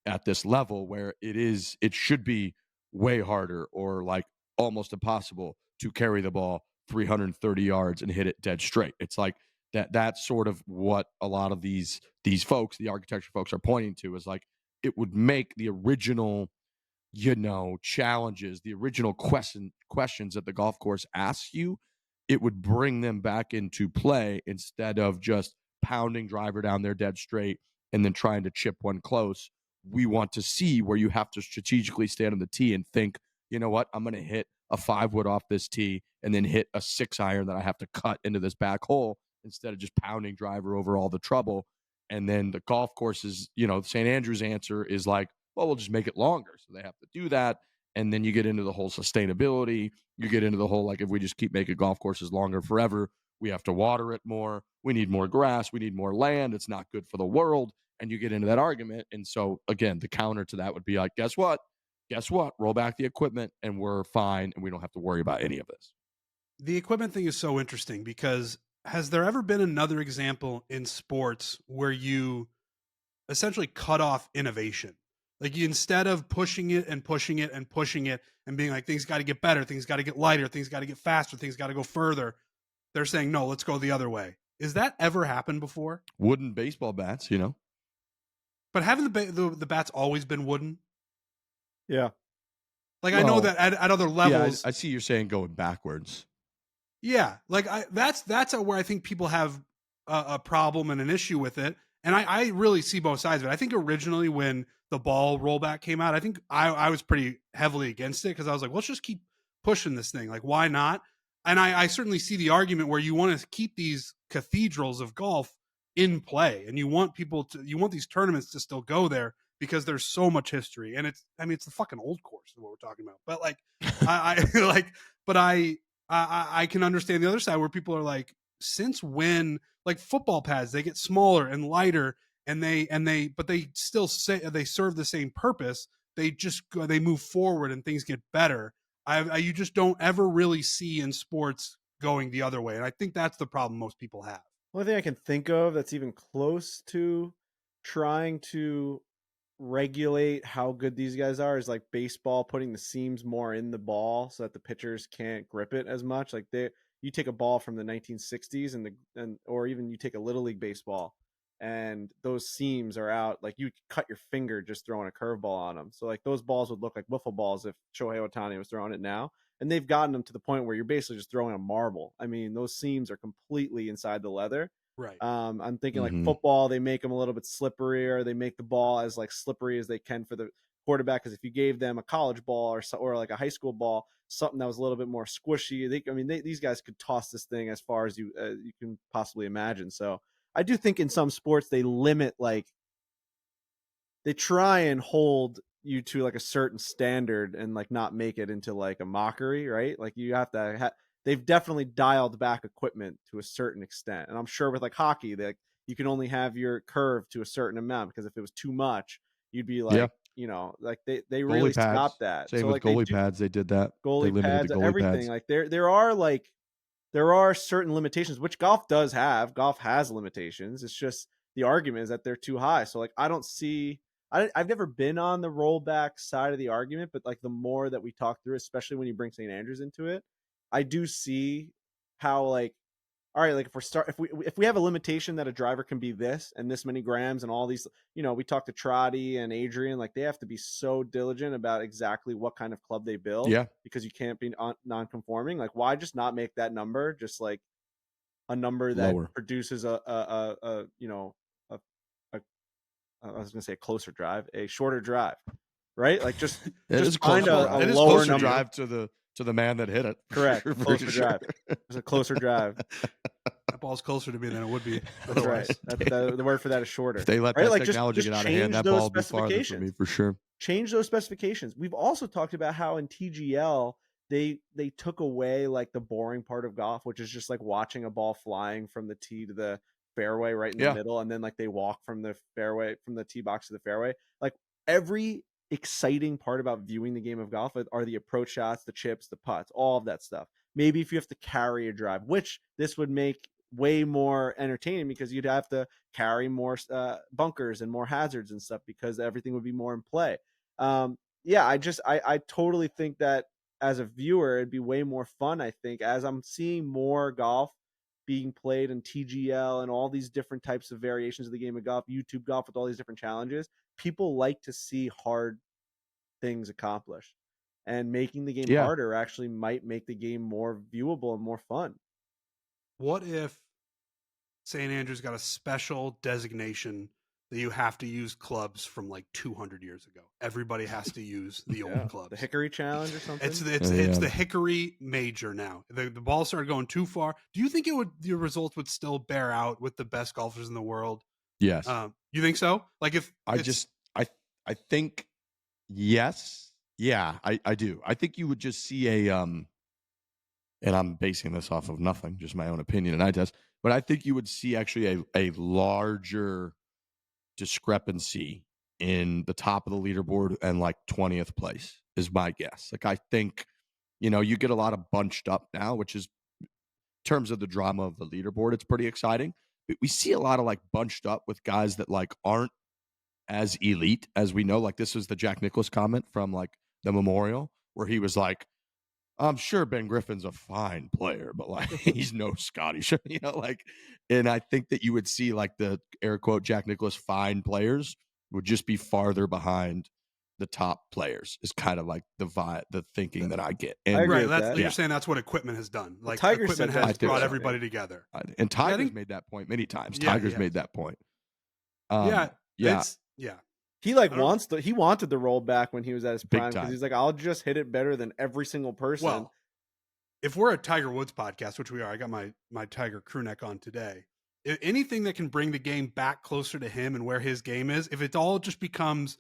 at this level where it should be way harder or like almost impossible to carry the ball 330 yards and hit it dead straight. It's like that's sort of what a lot of these folks, the architecture folks, are pointing to, is like it would make the original, challenges, the original questions that the golf course asks you, it would bring them back into play instead of just pounding driver down there dead straight and then trying to chip one close. We want to see where you have to strategically stand on the tee and think, you know what, I'm going to hit a 5-wood off this tee and then hit a 6-iron that I have to cut into this back hole instead of just pounding driver over all the trouble. And then the golf courses, St. Andrews' answer is like, well, we'll just make it longer. So they have to do that. And then you get into the whole sustainability. You get into the whole, like, if we just keep making golf courses longer forever, we have to water it more. We need more grass. We need more land. It's not good for the world. And you get into that argument. And so, again, the counter to that would be like, guess what? Roll back the equipment and we're fine. And we don't have to worry about any of this. The equipment thing is so interesting because has there ever been another example in sports where you essentially cut off innovation? Like, instead of pushing it and pushing it and pushing it and being like, things got to get better, things got to get lighter, things got to get faster, things got to go further, they're saying, no, let's go the other way. Is that ever happened before? Wooden baseball bats, But haven't the bats always been wooden? Yeah. Like, I know that at other levels. Yeah, I see you're saying going backwards. Yeah, like that's where I think people have a problem and an issue with it. And I really see both sides of it. I think originally when the ball rollback came out, I think I was pretty heavily against it because I was like, let's just keep pushing this thing. Like, why not? And I certainly see the argument where you want to keep these cathedrals of golf in play and you want these tournaments to still go there because there's so much history. And it's the fucking old course is what we're talking about. But like, I can understand the other side where people are like, since when, like, football pads, they get smaller and lighter but they still say they serve the same purpose. They move forward and things get better. You just don't ever really see in sports going the other way. And I think that's the problem most people have. The only thing I can think of that's even close to trying to regulate how good these guys are is like baseball putting the seams more in the ball so that the pitchers can't grip it as much. Like you take a ball from the 1960s or even you take a little league baseball and those seams are out, like you cut your finger just throwing a curveball on them. So like those balls would look like wiffle balls if Shohei Ohtani was throwing it now. And they've gotten them to the point where you're basically just throwing a marble. I mean, those seams are completely inside the leather. Right. I'm thinking like football, they make them a little bit slipperier. They make the ball as like slippery as they can for the quarterback. Because if you gave them a college ball or like a high school ball, something that was a little bit more squishy, these guys could toss this thing as far as you can possibly imagine. So I do think in some sports they limit, like they try and hold you to like a certain standard and like not make it into like a mockery, right? Like you have to they've definitely dialed back equipment to a certain extent. And I'm sure with like hockey, that you can only have your curve to a certain amount, because if it was too much, you'd be like, like they really stopped that. Same with goalie pads, they did that. Goalie pads, everything. Pads. Like there are certain limitations, which golf does have. Golf has limitations. It's just the argument is that they're too high. So like I've never been on the rollback side of the argument, but like the more that we talk through, especially when you bring St. Andrews into it, I do see how, like, all right, like if we have a limitation that a driver can be this and this many grams and all these, we talked to Trotty and Adrian, like they have to be so diligent about exactly what kind of club they build. Yeah. Because you can't be non-conforming. Like, why just not make that number just like a number that lower produces I was gonna say a closer drive, a shorter drive, right? Like just find a lower number drive to the to the man that hit it. Correct. For Closer sure. drive. It's a closer drive. That ball's closer to me than it would be. That's right. The word for that is shorter. If they let right? that Like technology just get out of hand, change that those ball would be farther for me specifications. for sure. Change those specifications. We've also talked about how in TGL they took away like the boring part of golf, which is just like watching a ball flying from the tee to the fairway right in the middle, and then like they walk from the fairway, from the tee box to the fairway. Like every exciting part about viewing the game of golf are the approach shots, the chips, the putts, all of that stuff. Maybe if you have to carry a drive, which this would make way more entertaining because you'd have to carry more bunkers and more hazards and stuff because everything would be more in play. I totally think that as a viewer, it'd be way more fun. I think as I'm seeing more golf being played in TGL and all these different types of variations of the game of golf, YouTube golf with all these different challenges, people like to see hard things accomplished, and making the game harder actually might make the game more viewable and more fun. What if St. Andrews got a special designation that you have to use clubs from like 200 years ago? Everybody has to use the old clubs. The Hickory Challenge or something? It's the Hickory Major now. The ball started going too far. Do you think the results would still bear out with the best golfers in the world? Yes. You think so? Like if I think yes. Yeah, I do. I think you would just see and I'm basing this off of nothing, just my own opinion and eye test, but I think you would see actually a larger discrepancy in the top of the leaderboard and like 20th place is my guess. Like I think, you get a lot of bunched up now, which is in terms of the drama of the leaderboard, it's pretty exciting. But we see a lot of like bunched up with guys that like aren't as elite as we know. Like this was the Jack Nicklaus comment from like the Memorial where he was like, I'm sure Ben Griffin's a fine player, but like he's no Scotty, and I think that you would see like the air quote Jack Nicklaus fine players would just be farther behind the top players is kind of like the thinking that I get. And you're saying that's what equipment has done. Like Tiger equipment has brought everybody together. And Tiger's made that point many times. Tiger's made that point. He wanted the roll back when he was at his prime because he's like, I'll just hit it better than every single person. Well, if we're a Tiger Woods podcast, which we are, I got my Tiger crew neck on today. Anything that can bring the game back closer to him and where his game is, if it all just becomes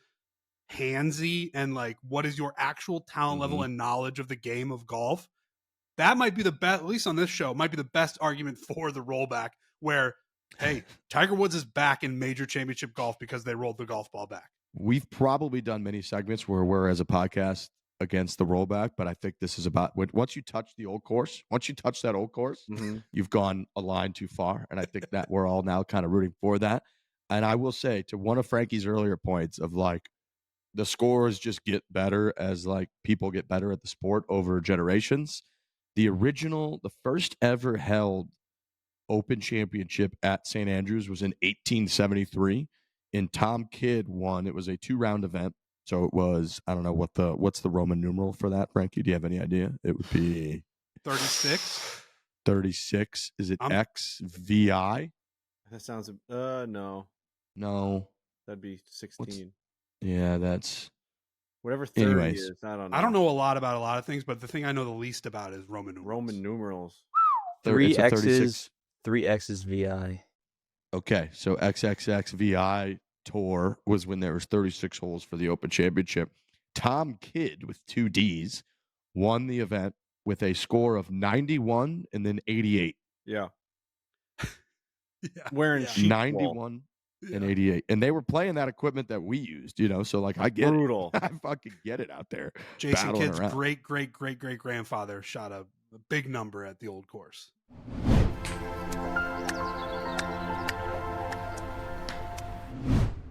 handsy and like what is your actual talent level and knowledge of the game of golf, that might be the best, at least on this show, might be the best argument for the rollback where, hey, Tiger Woods is back in major championship golf because they rolled the golf ball back. We've probably done many segments where we're as a podcast against the rollback, but I think this is about once you touch that old course, you've gone a line too far. And I think that we're all now kind of rooting for that. And I will say to one of Frankie's earlier points of like the scores just get better as like people get better at the sport over generations. The first ever held Open Championship at St. Andrews was in 1873. And Tom Kidd won. It was a 2-round event. So it was, I don't know what's the Roman numeral for that, Frankie? Do you have any idea? It would be 36. 36. Is it XVI? That sounds no. No. That'd be 16. Yeah, that's whatever 30 anyways. is. I don't know. I don't know a lot about a lot of things, but the thing I know the least about is Roman numerals. 3 X's, 3 X's VI. Okay, so LXXII Tour was when there was 36 holes for the Open Championship. Tom Kidd with 2 Ds won the event with a score of 91 and then 88. Yeah. Wearing sheep 91 and 88. And they were playing that equipment that we used, so like I get brutal. it. I fucking get it out there. Jason Kidd's great grandfather shot a big number at the old course.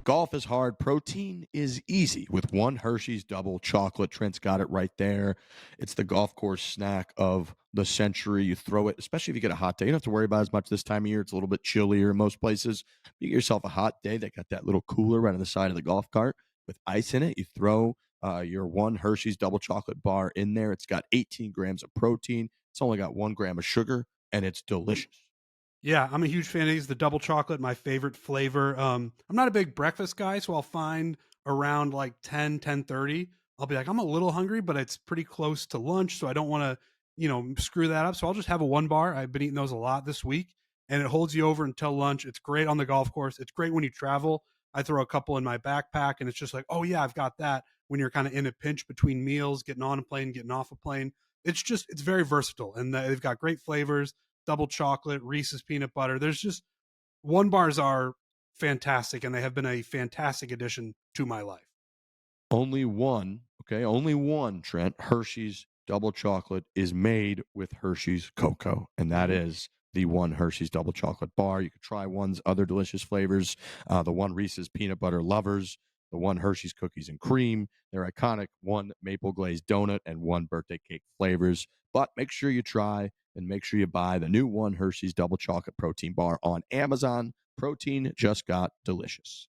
Golf is hard. Protein is easy with one Hershey's double chocolate. Trent's got it right there. It's the golf course snack of the century. You throw it, especially if you get a hot day. You don't have to worry about as much this time of year. It's a little bit chillier in most places. You get yourself a hot day. They got that little cooler right on the side of the golf cart with ice in it. You throw your one Hershey's double chocolate bar in there. It's got 18 grams of protein. It's only got 1 gram of sugar, and it's delicious. Yeah, I'm a huge fan of these. The double chocolate, my favorite flavor. I'm not a big breakfast guy, so I'll find around like 10:30. I'll be like, I'm a little hungry, but it's pretty close to lunch, so I don't want to, screw that up. So I'll just have a 1 bar. I've been eating those a lot this week, and it holds you over until lunch. It's great on the golf course. It's great when you travel. I throw a couple in my backpack, and it's just like, oh yeah, I've got that. When you're kind of in a pinch between meals, getting on a plane, getting off a plane, it's very versatile, and they've got great flavors. Double chocolate, Reese's peanut butter. There's just 1 bars are fantastic, and they have been a fantastic addition to my life. Only one, Trent, Hershey's double chocolate is made with Hershey's cocoa, and that is the one Hershey's double chocolate bar. You could try one's other delicious flavors, the one Reese's peanut butter lovers, the one Hershey's cookies and cream, their iconic one maple glazed donut, and one birthday cake flavors. But make sure you try and make sure you buy the new one Hershey's double chocolate protein bar on Amazon. Protein just got delicious.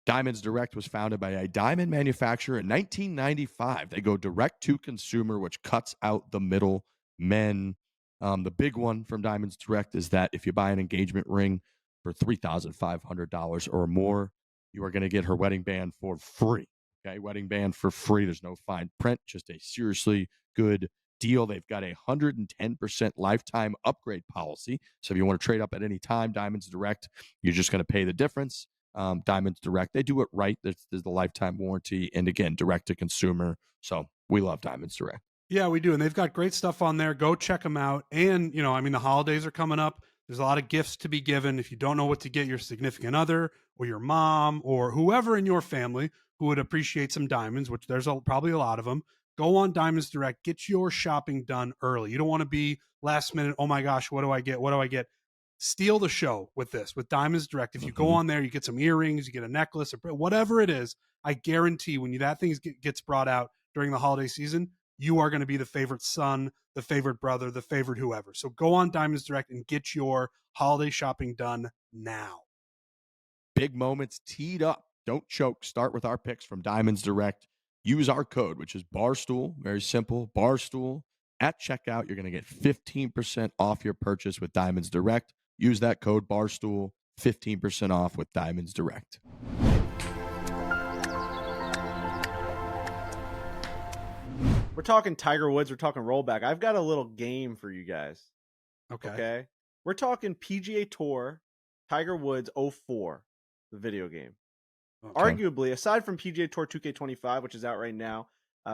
Diamonds Direct was founded by a diamond manufacturer in 1995. They go direct to consumer, which cuts out the middle men. The big one from Diamonds Direct is that if you buy an engagement ring for $3,500 or more, you are going to get her wedding band for free. Okay, wedding band for free. There's no fine print, just a seriously good deal. They've got a 110% lifetime upgrade policy. So if you want to trade up at any time, Diamonds Direct, you're just going to pay the difference. Diamonds Direct, they do it right. There's the lifetime warranty, and again, direct to consumer. So we love Diamonds Direct. Yeah, we do, and they've got great stuff on there. Go check them out. And the holidays are coming up. There's a lot of gifts to be given. If you don't know what to get your significant other or your mom or whoever in your family who would appreciate some diamonds, which there's probably a lot of them, go on Diamonds Direct. Get your shopping done early. You don't want to be last minute. Oh my gosh, what do I get? What do I get? Steal the show with Diamonds Direct. If you go on there, you get some earrings, you get a necklace, or whatever it is. I guarantee when that thing gets brought out during the holiday season, you are going to be the favorite son, the favorite brother, the favorite whoever. So go on Diamonds Direct and get your holiday shopping done now. Big moments teed up. Don't choke. Start with our picks from Diamonds Direct. Use our code, which is Barstool. Very simple. Barstool. At checkout, you're going to get 15% off your purchase with Diamonds Direct. Use that code Barstool, 15% off with Diamonds Direct. We're talking Tiger Woods. We're talking rollback. I've got a little game for you guys. Okay. We're talking PGA Tour, Tiger Woods 04, the video game. Okay. Arguably, aside from PGA Tour 2K25, which is out right now,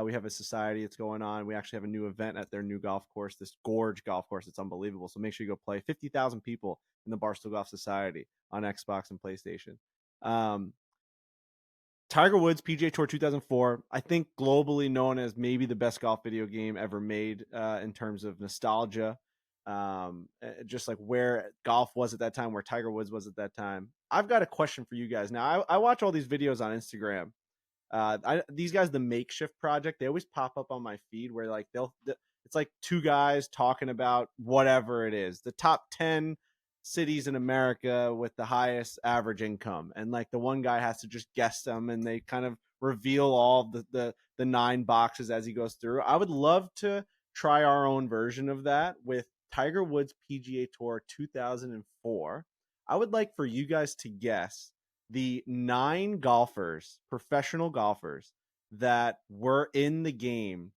we have a society that's going on. We actually have a new event at their new golf course, this Gorge golf course. It's unbelievable. So make sure you go play. 50,000 people in the Barstool Golf Society on Xbox and PlayStation. Tiger Woods, PGA Tour 2004, I think globally known as maybe the best golf video game ever made in terms of nostalgia. Just like where golf was at that time, where Tiger Woods was at that time. I've got a question for you guys. Now, I watch all these videos on Instagram. These guys, the Makeshift Project, they always pop up on my feed where like it's like 2 guys talking about whatever it is, the top 10 cities in America with the highest average income, and like the one guy has to just guess them, and they kind of reveal all the 9 boxes as he goes through. I would love to try our own version of that with Tiger Woods PGA Tour 2004. I would like for you guys to guess the 9 golfers, professional golfers, that were in the game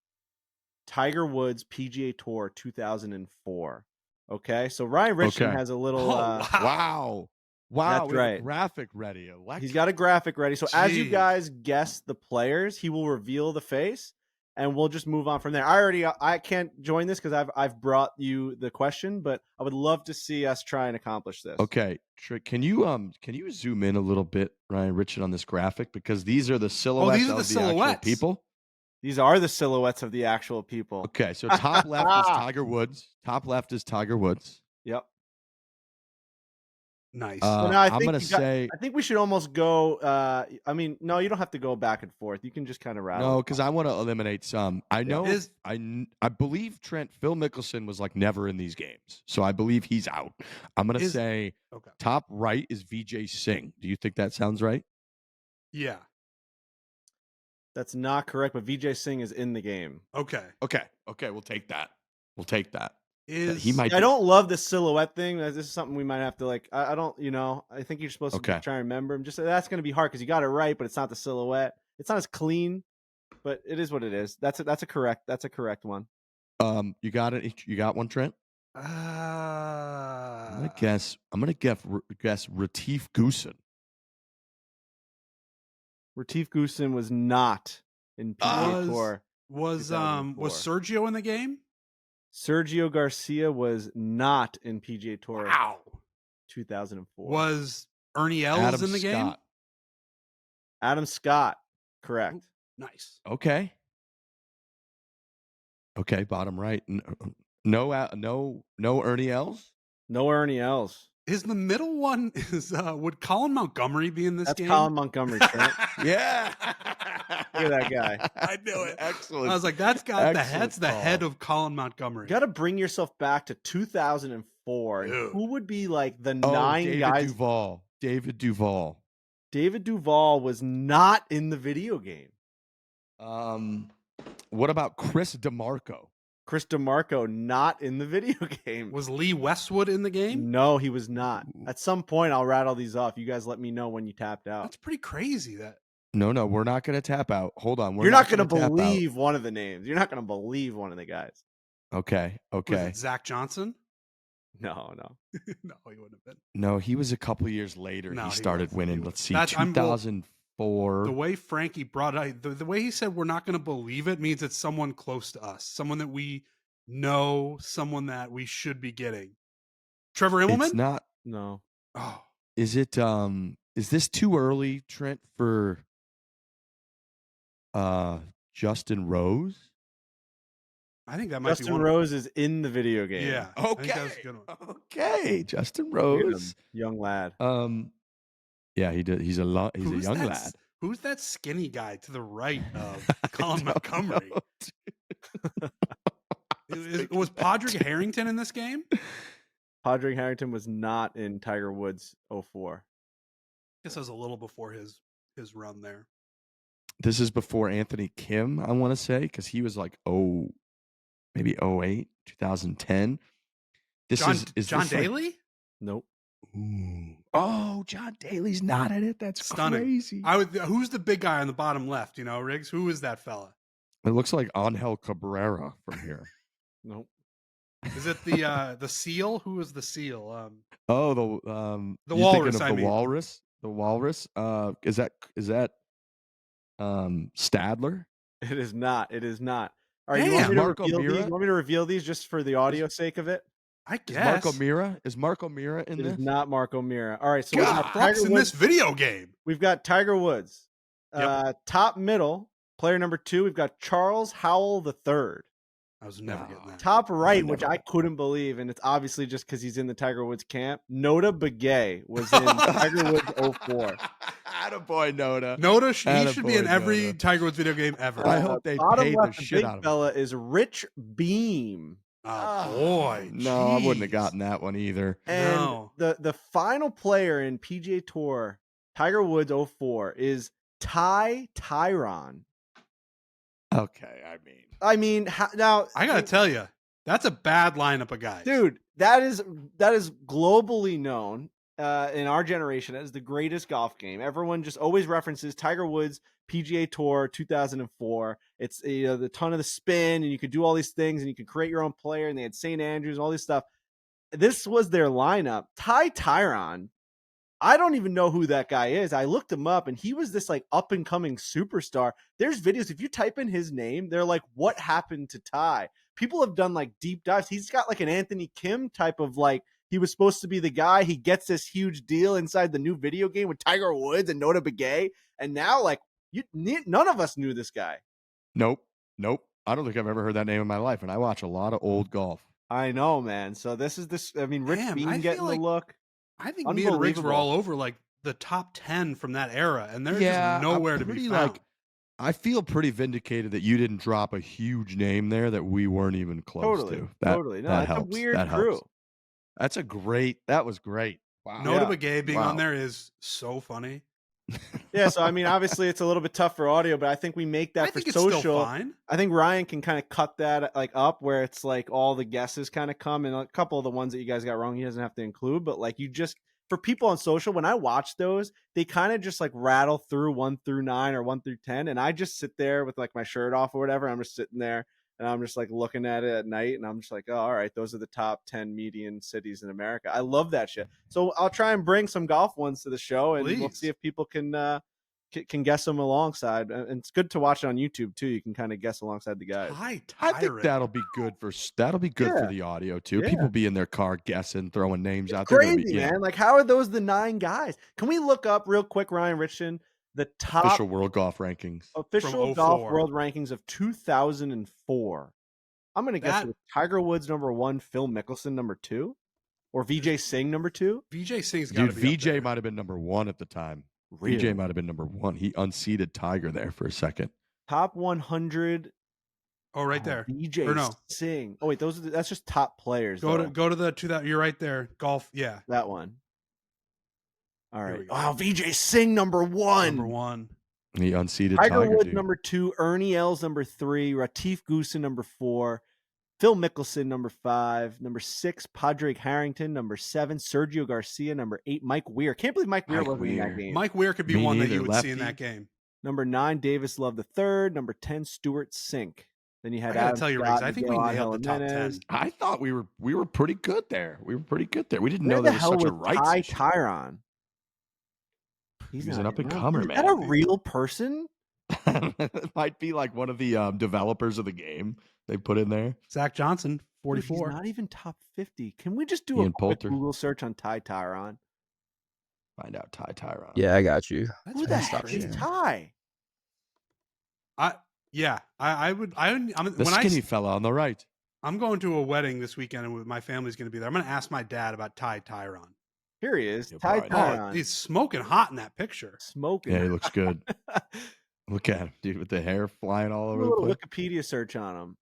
Tiger Woods PGA Tour 2004. Okay, so Ryan Richardson has a little. Wow. That's right. Graphic ready. He's got a graphic ready. So as you guys guess the players, he will reveal the face, and we'll just move on from there. I can't join this because I've brought you the question, but I would love to see us try and accomplish this. Okay, can you zoom in a little bit, Ryan Richard, on this graphic, because these are the silhouettes these are the silhouettes. Actual people. These are the silhouettes of the actual people. Okay, so top left is Tiger Woods. Top left is Tiger Woods. Yep. Nice. I'm going to say... I think we should almost go... no, you don't have to go back and forth. You can just kind of rattle. No, because I want to eliminate some. I know... I believe Phil Mickelson was like never in these games. So I believe he's out. I'm going to say top right is Vijay Singh. Do you think that sounds right? Yeah. That's not correct, but Vijay Singh is in the game. Okay. We'll take that. Is he might? I don't love the silhouette thing. This is something we might have to like. I don't. I think you're supposed to try and remember him. Just that's going to be hard because you got it right, but it's not the silhouette. It's not as clean. but it is what it is. That's a correct one. You got it. You got one, Trent. I'm gonna guess Retief Goosen. Retief Goosen was not in PGA Tour. Was 2004. Sergio in the game? Sergio Garcia was not in PGA Tour. Wow. 2004. Was Ernie Els in the game? Adam Scott, correct. Ooh, nice. Okay, bottom right. No Ernie Els. No Ernie Els. Is the middle one would Colin Montgomery be in this That's game? Colin Montgomery, Trent. Yeah. Look at that guy. I knew it. Excellent. I was like, that's got Excellent the head of Colin Montgomery. You got to bring yourself back to 2004. And Dude. who would be like the David guys? David Duval. David Duval was not in the video game. What about Chris DeMarco? Chris DeMarco not in the video game. Was Lee Westwood in the game? No, he was not. At some point, I'll rattle these off. You guys let me know when you tapped out. That's pretty crazy. No, we're not going to tap out. Hold on. You're not going to believe one of the names. You're not going to believe one of the guys. Okay. Was it Zach Johnson? No. No, he wouldn't have been. No, he was a couple years later. No, he he started wasn't. winning. He Let's see, wasn't. 2004. The way Frankie brought out, the way he said we're not going to believe it means it's someone close to us, someone that we know, someone that we should be getting. Trevor Immelman? It's not. No. Oh, Is it? Is this too early, Trent, for Justin Rose? I think that might be Justin one. Rose is in the video game. Yeah. I think that was a good one. Okay, Justin Look at him, Rose. young lad. Yeah, he did. He's a young lad. Who's that skinny guy to the right of Colin Montgomery? Was Padraig Harrington in this game? Padraig Harrington was not in Tiger Woods 04. I guess that was a little before his run there. This is before Anthony Kim, I want to say, because he was like maybe 08, 2010. Is John this Daly? Nope. Ooh. Oh, John Daly's not in it. That's Stunning. crazy. Who's the big guy on the bottom left? You know, Riggs. Who is that fella? It looks like Angel Cabrera from here. Nope. Is it the seal? Who is the seal? The The you're walrus. thinking of the walrus. The walrus. Is that Stadler? It is not. All right, Damn. you want me to Marco reveal Mira? these? You want me to reveal these just for the audio sake of it? I Is guess. Marco Mira in It this? is not Marco Mira. All right, so Who we've the got fuck's Tiger in Woods. this video game? We've got Tiger Woods. Yep. Top middle, player number 2, we've got Charles Howell III. I was never getting that. Top right, never which I got couldn't believe, and it's obviously just because he's in the Tiger Woods camp. Nota Begay was in Tiger Woods 04. Attaboy, Noda. Noda, he should be in Attaboy, every Noda. Tiger Woods video game ever. I hope they Bottom paid the left, the shit big out of him. fella is Rich Beam. Oh boy, No, I wouldn't have jeez. gotten that one either. And No. the final player in PGA Tour, Tiger Woods 04, is Tyron. Okay, I mean, now I gotta tell you, that's a bad lineup of guys, dude, that is globally known in our generation as the greatest golf game. Everyone just always references Tiger Woods PGA Tour 2004. It's the ton of the spin, and you could do all these things, and you could create your own player. And they had St. Andrews, all this stuff. This was their lineup. Tyron. I don't even know who that guy is. I looked him up, and he was this like up and coming superstar. There's videos. If you type in his name, they're like, "What happened to Ty?" People have done like deep dives. He's got like an Anthony Kim type of like. He was supposed to be the guy. He gets this huge deal inside the new video game with Tiger Woods and Nota Begay, and now like none of us knew this guy. Nope. I don't think I've ever heard that name in my life, and I watch a lot of old golf. I know, man. So this is this. I mean, Rich Damn, Beam I getting feel the like- look. I think me and Riggs were Unbelievable. all over like the top 10 from that era, and they're Yeah, just nowhere I'm to be pretty, found. like, I feel pretty vindicated that you didn't drop a huge name there that we weren't even close Totally, to. totally. No, that that's helps. a weird that crew. helps. That was great. Wow. Nota Yeah. Begay being Wow. on there is so funny. Yeah, so I mean, obviously it's a little bit tough for audio, but I think we make that I for think it's social. still fine. I think Ryan can kind of cut that like up where it's like all the guesses kind of come, and a couple of the ones that you guys got wrong he doesn't have to include, but like you just for people on social, when I watch those, they kind of just like rattle through 1 through 9 or 1 through 10. And I just sit there with like my shirt off or whatever. I'm just sitting there and I'm just like looking at it at night. And I'm just like, oh, all right, those are the top 10 median cities in America. I love that shit. So I'll try and bring some golf ones to the show, and we'll see if people can guess them alongside. And it's good to watch it on YouTube too. You can kind of guess alongside the guys. I think that'll be good for the audio too. Yeah. People be in their car guessing, throwing names out. Crazy, man. Like, how are those the 9 guys? Can we look up real quick, Ryan Richardson, the top official world golf rankings, official golf world rankings of 2004? I'm gonna guess it Tiger Woods number 1, Phil Mickelson number 2, or Vijay Singh number 2. Vijay Singh's got to be Vijay might have been number 1 at the time. Really? Vijay might have been number 1. He unseated Tiger there for a second. Top 100. Oh, right there. Vijay Singh. Oh wait, that's just top players. Go to the 2000. You're right there. Golf. Yeah, that one. All right. Wow, Vijay Singh number 1. Number 1. He unseated Tiger Woods number 2. Ernie Els number 3. Retief Goosen number 4. Phil Mickelson number 5. Number 6, Padraig Harrington. Number 7, Sergio Garcia. Number 8, Mike Weir. Can't believe Mike Weir wasn't in that game. Mike Weir could be one that you would see in that game. Number 9, Davis Love III. Number 10, Stuart Sink. Then you had. I gotta tell you, Riggs, I think we nailed the top 10. I thought we were pretty good there. We didn't know there was such a rights issue. Tyron. He's an up and comer, man. Is that a real person? It might be like one of the developers of the game they put in there. Zach Johnson, 44. Dude, he's not even top 50. Can we just do a quick Google search on Ty Tyron? Find out Ty Tyron. Yeah, I got you. Who the heck is Ty? I'm the skinny fella on the right. I'm going to a wedding this weekend, and my family's going to be there. I'm going to ask my dad about Ty Tyron. Here he is, Ty Tyron. Oh, he's smoking hot in that picture. Smoking. Yeah, he looks good. Look at him, dude, with the hair flying all over the place. Wikipedia search on him.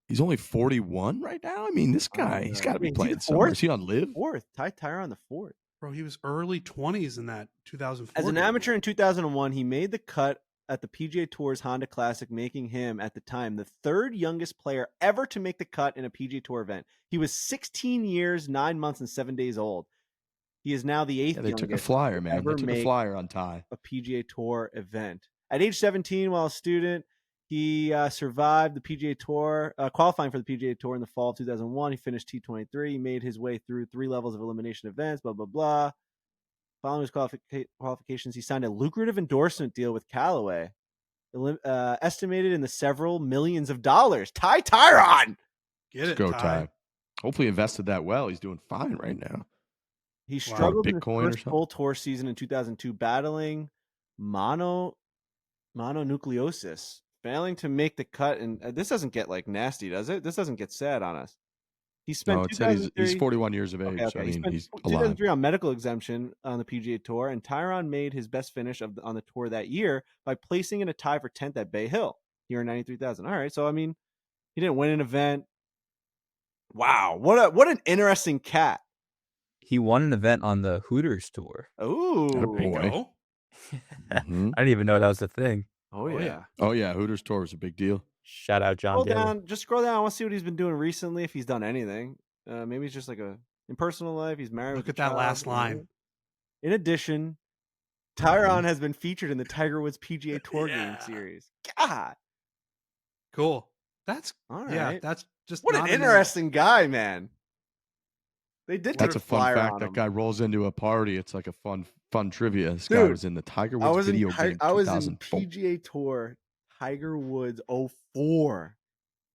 He's only 41 right now. I mean, this guy, he's got to be playing somewhere. Is he on LIV? 4th. Ty Tyron the 4th. Bro, he was early 20s in that 2004. As an amateur in 2001, he made the cut at the PGA Tour's Honda Classic, making him, at the time, the 3rd youngest player ever to make the cut in a PGA Tour event. He was 16 years, 9 months, and 7 days old. He is now the 8th youngest. They took a flyer, man. They took a flyer on Ty. A PGA Tour event. At age 17, while a student, he survived the PGA Tour, qualifying for the PGA Tour in the fall of 2001. He finished T23. He made his way through 3 levels of elimination events, blah, blah, blah. Following his qualifications, he signed a lucrative endorsement deal with Callaway, estimated in the several millions of dollars. Ty Tyron! Let's go, Ty. Hopefully invested that well. He's doing fine right now. He struggled in his first full tour season in 2002, battling mononucleosis, failing to make the cut. And this doesn't get like nasty, does it? This doesn't get sad on us. He spent he's 41 years of age. Okay. I mean, he's 2003 on medical exemption on the PGA Tour, and Tyron made his best finish on the tour that year by placing in a tie for 10th at Bay Hill. He earned $93,000. All right, so I mean, he didn't win an event. Wow, what an interesting cat. He won an event on the Hooters tour. Oh, boy. I didn't even know that was a thing. Oh yeah. Oh yeah. Hooters tour was a big deal. Shout out John Daly. Just scroll down. I want to see what he's been doing recently. If he's done anything, maybe it's just like in personal life. He's married. Look at that last line. In addition, Tyron has been featured in the Tiger Woods PGA Tour game series. God, cool. That's all right. Yeah, that's just what an interesting guy, man. They did. That's a fun fact. That guy rolls into a party. It's like a fun trivia. This guy was in the Tiger Woods video game. I was in PGA Tour Tiger Woods 04.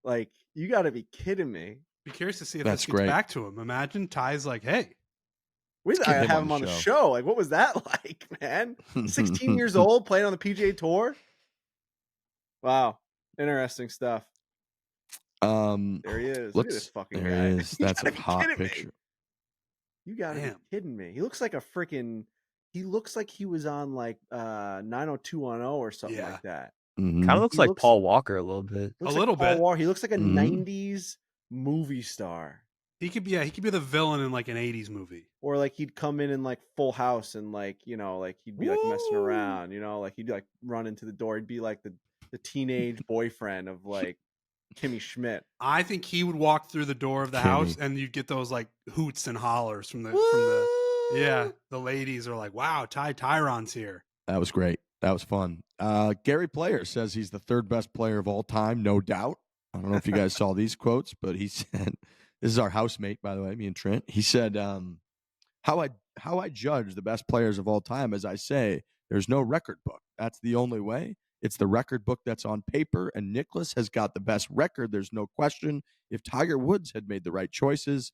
Like, you got to be kidding me. Be curious to see if this gets back to him. Imagine Ty's like, hey, I have him on the show. Like, what was that like, man? 16 years old playing on the PGA Tour. Wow, interesting stuff. There he is. Look at this fucking guy. There he is. That's a hot picture. You gotta be kidding me. He looks like he looks like he was on like 90210 or something like that. Mm-hmm. Kind of looks like Paul Walker a little bit. A little bit. He looks like a 90s movie star. He could be the villain in like an 80s movie. Or like he'd come in like Full House and like, you know, like he'd be like messing around, you know, like he'd like run into the door. He'd be like the teenage boyfriend of like Kimmy Schmidt. I think he would walk through the door of the house and you'd get those like hoots and hollers from the Yeah, the ladies are like, "Wow, Tyron's here." That was great. That was fun. Gary Player says he's the third best player of all time, no doubt. I don't know if you guys saw these quotes, but he said, "This is our housemate, by the way, me and Trent." He said, how I judge the best players of all time, as I say, there's no record book. That's the only way. It's the record book that's on paper, and Nicklaus has got the best record. There's no question. If Tiger Woods had made the right choices,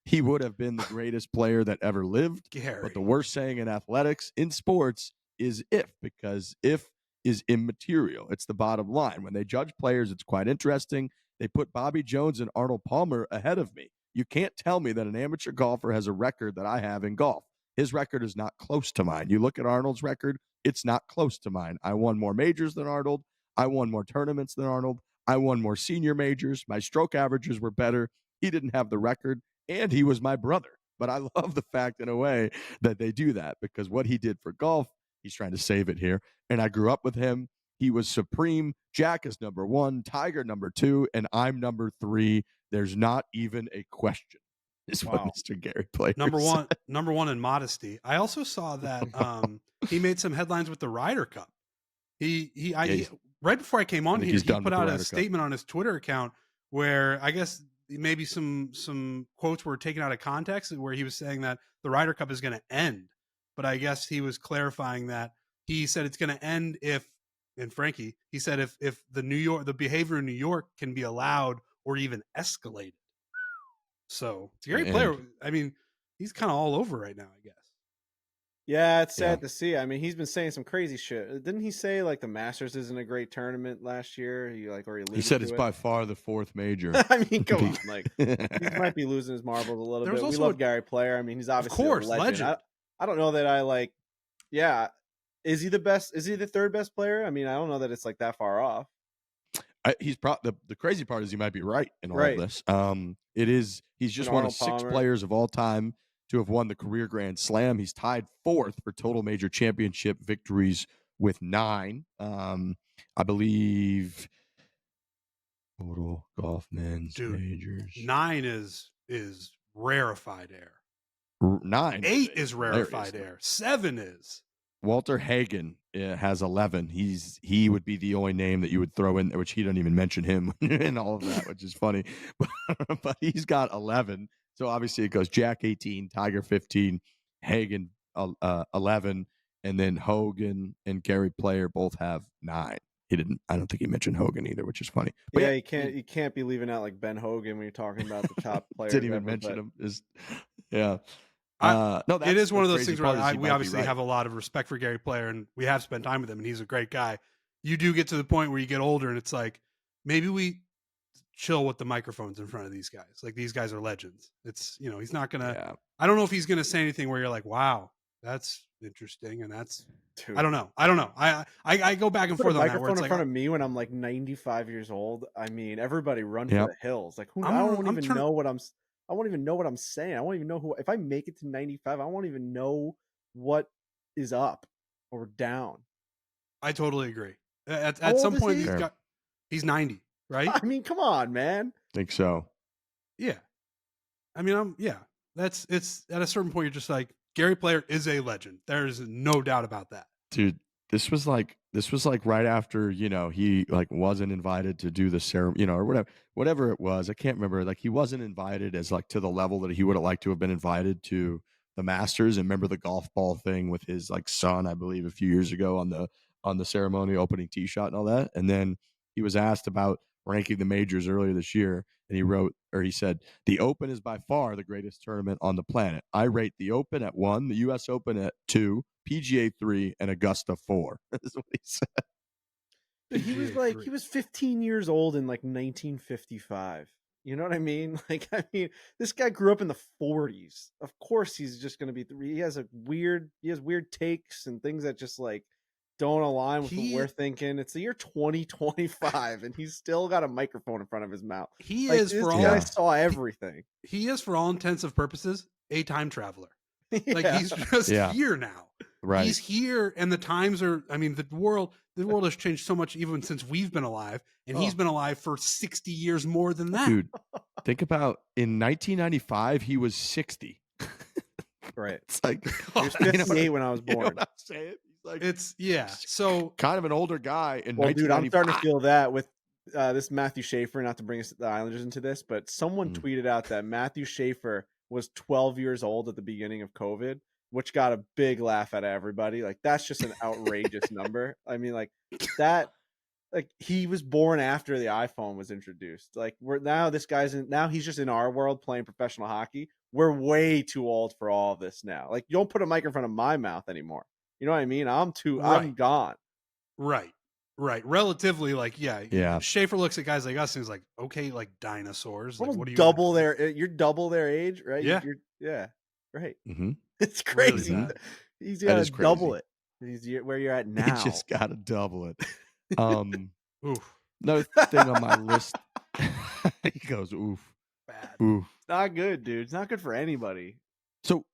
he would have been the greatest player that ever lived. Gary. But the worst saying in athletics, in sports, is if, because if is immaterial. It's the bottom line. When they judge players, it's quite interesting. They put Bobby Jones and Arnold Palmer ahead of me. You can't tell me that an amateur golfer has a record that I have in golf. His record is not close to mine. You look at Arnold's record, it's not close to mine. I won more majors than Arnold. I won more tournaments than Arnold. I won more senior majors. My stroke averages were better. He didn't have the record, and he was my brother. But I love the fact, in a way, that they do that, because what he did for golf, he's trying to save it here. And I grew up with him. He was supreme. Jack is number 1, Tiger number 2, and I'm number 3. There's not even a question. Is what Mr. Gary Player number said. one in modesty. I also saw that he made some headlines with the Ryder Cup. He right before I came on here, he put out a statement on his Twitter account where I guess maybe some quotes were taken out of context, where he was saying that the Ryder Cup is going to end. But I guess he was clarifying that he said it's going to end if, and Frankie, he said if the behavior in New York can be allowed or even escalated. So Gary Player, I mean, he's kind of all over right now, I guess. Yeah, it's sad to see. I mean, he's been saying some crazy shit. Didn't he say like the Masters isn't a great tournament last year? He said it's by far the 4th major. I mean, come on, like he might be losing his marbles a little bit. We love Gary Player. I mean, he's obviously a legend. I don't know that I like. Yeah, is he the best? Is he the 3rd best player? I mean, I don't know that it's like that far off. He's the crazy part is he might be right in all of this. It is. He's just one of 6 players of all time to have won the career Grand Slam. He's tied 4th for total major championship victories with 9. I believe total golf men's majors. 9 is rarefied air. 9. 8 is rarefied air. 7 is. Walter Hagen has 11. He would be the only name that you would throw in there, which he doesn't even mention him in all of that, which is funny. But he's got 11. So obviously it goes Jack 18, Tiger 15, Hagen 11, and then Hogan and Gary Player both have 9. He didn't. I don't think he mentioned Hogan either, which is funny. But yeah, you can't be leaving out like Ben Hogan when you're talking about the top players. Didn't even mention him. No, it is one of those things where we obviously have a lot of respect for Gary Player, and we have spent time with him, and he's a great guy. You do get to the point where you get older, and it's like maybe we chill with the microphones in front of these guys. Like, these guys are legends. It's, he's not gonna. Yeah. I don't know if he's gonna say anything where you're like, "Wow, that's interesting," and that's. Dude. I don't know. I go back and forth on that. Microphone in front of me when I'm like 95 years old. I mean, everybody run for the hills. Like, I won't even know what I'm saying. I won't even know if I make it to 95. I won't even know what is up or down. I totally agree. At some point, he's 90, right? I mean, come on, man. Think so. Yeah. I mean, it's at a certain point, you're just like, Gary Player is a legend. There is no doubt about that. Dude, this was like right after, he like wasn't invited to do the ceremony, or whatever it was. I can't remember. Like, he wasn't invited as like to the level that he would have liked to have been invited to the Masters. And remember the golf ball thing with his like son, I believe, a few years ago on the ceremony, opening tee shot and all that. And then he was asked about ranking the majors earlier this year, and he said, "The Open is by far the greatest tournament on the planet. I rate the Open at 1, the U.S. Open at 2, PGA 3, and Augusta 4." That's what he said. He was 15 years old in like 1955. You know what I mean? Like, this guy grew up in the 40s. Of course, he's just going to be. He has weird takes and things that just like don't align with what we're thinking. It's the year 2025, and he's still got a microphone in front of his mouth. I saw everything. He is, for all intents and purposes, a time traveler. Like, he's just here now. Right. He's here, and the times are. I mean, the world has changed so much even since we've been alive, and he's been alive for 60 years more than that. Dude, think about in 1995, he was 60. Right. It's like He was you know what 58 when I was you know born. what I'm saying? He's like It's so kind of an older guy in Well, dude, I'm starting to 1995. feel that with this Matthew Schaefer, not to bring the Islanders into this, but someone Mm. tweeted out that Matthew Schaefer was 12 years old at the beginning of COVID, which got a big laugh out of everybody. Like, that's just an outrageous number. I mean, like that, like he was born after the iPhone was introduced. Like now he's just in our world playing professional hockey. We're way too old for all of this now. Like, you don't put a mic in front of my mouth anymore. You know what I mean? I'm Right. gone. Right. Relatively, like, Yeah. Schaefer looks at guys like us and he's like, okay, like dinosaurs. Like, Almost what do you double you're double their age, right? Yeah. Yeah. Right. Mm-hmm. It's Really crazy. bad. He's That got is to double crazy. it. He's where you're at You now. just got to double it. Oof. Another thing on my list. He goes, oof, Bad. oof. It's not good, dude. It's not good for anybody. So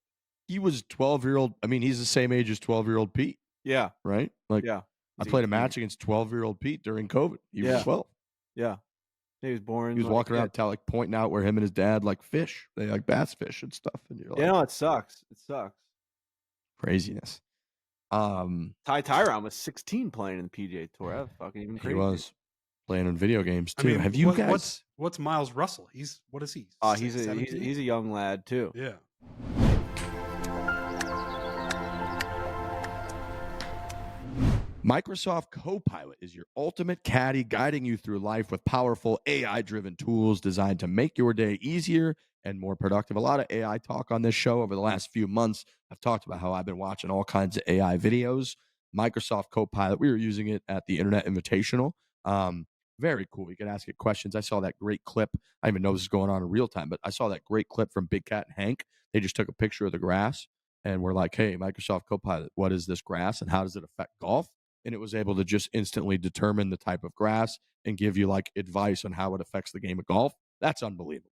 he was 12-year-old. I mean, he's the same age as 12-year-old Pete, Yeah. right? Like, Yeah. I He's played a 18. match against 12-year-old Pete during COVID. He was Yeah. 12. Yeah. He was born. He was walking around town, like pointing out where him and his dad like fish. They like bass fish and stuff. And you're like, Yeah, no, it sucks. It sucks. craziness. Ty Tyron was 16 playing in the PGA Tour. That's fucking even He crazy. was playing in video games I too. mean, Have you what- guys? what's Miles Russell? What is he? He's 17? a young lad too. Yeah. Microsoft Copilot is your ultimate caddy, guiding you through life with powerful AI-driven tools designed to make your day easier and more productive. A lot of AI talk on this show over the last few months. I've talked about how I've been watching all kinds of AI videos. Microsoft Copilot, we were using it at the Internet Invitational. Very cool. You can ask it questions. I saw that great clip. I didn't even know this is going on in real time, but I saw that great clip from Big Cat and Hank. They just took a picture of the grass and we're like, hey, Microsoft Copilot, what is this grass and how does it affect golf? And it was able to just instantly determine the type of grass and give you like advice on how it affects the game of golf. That's unbelievable.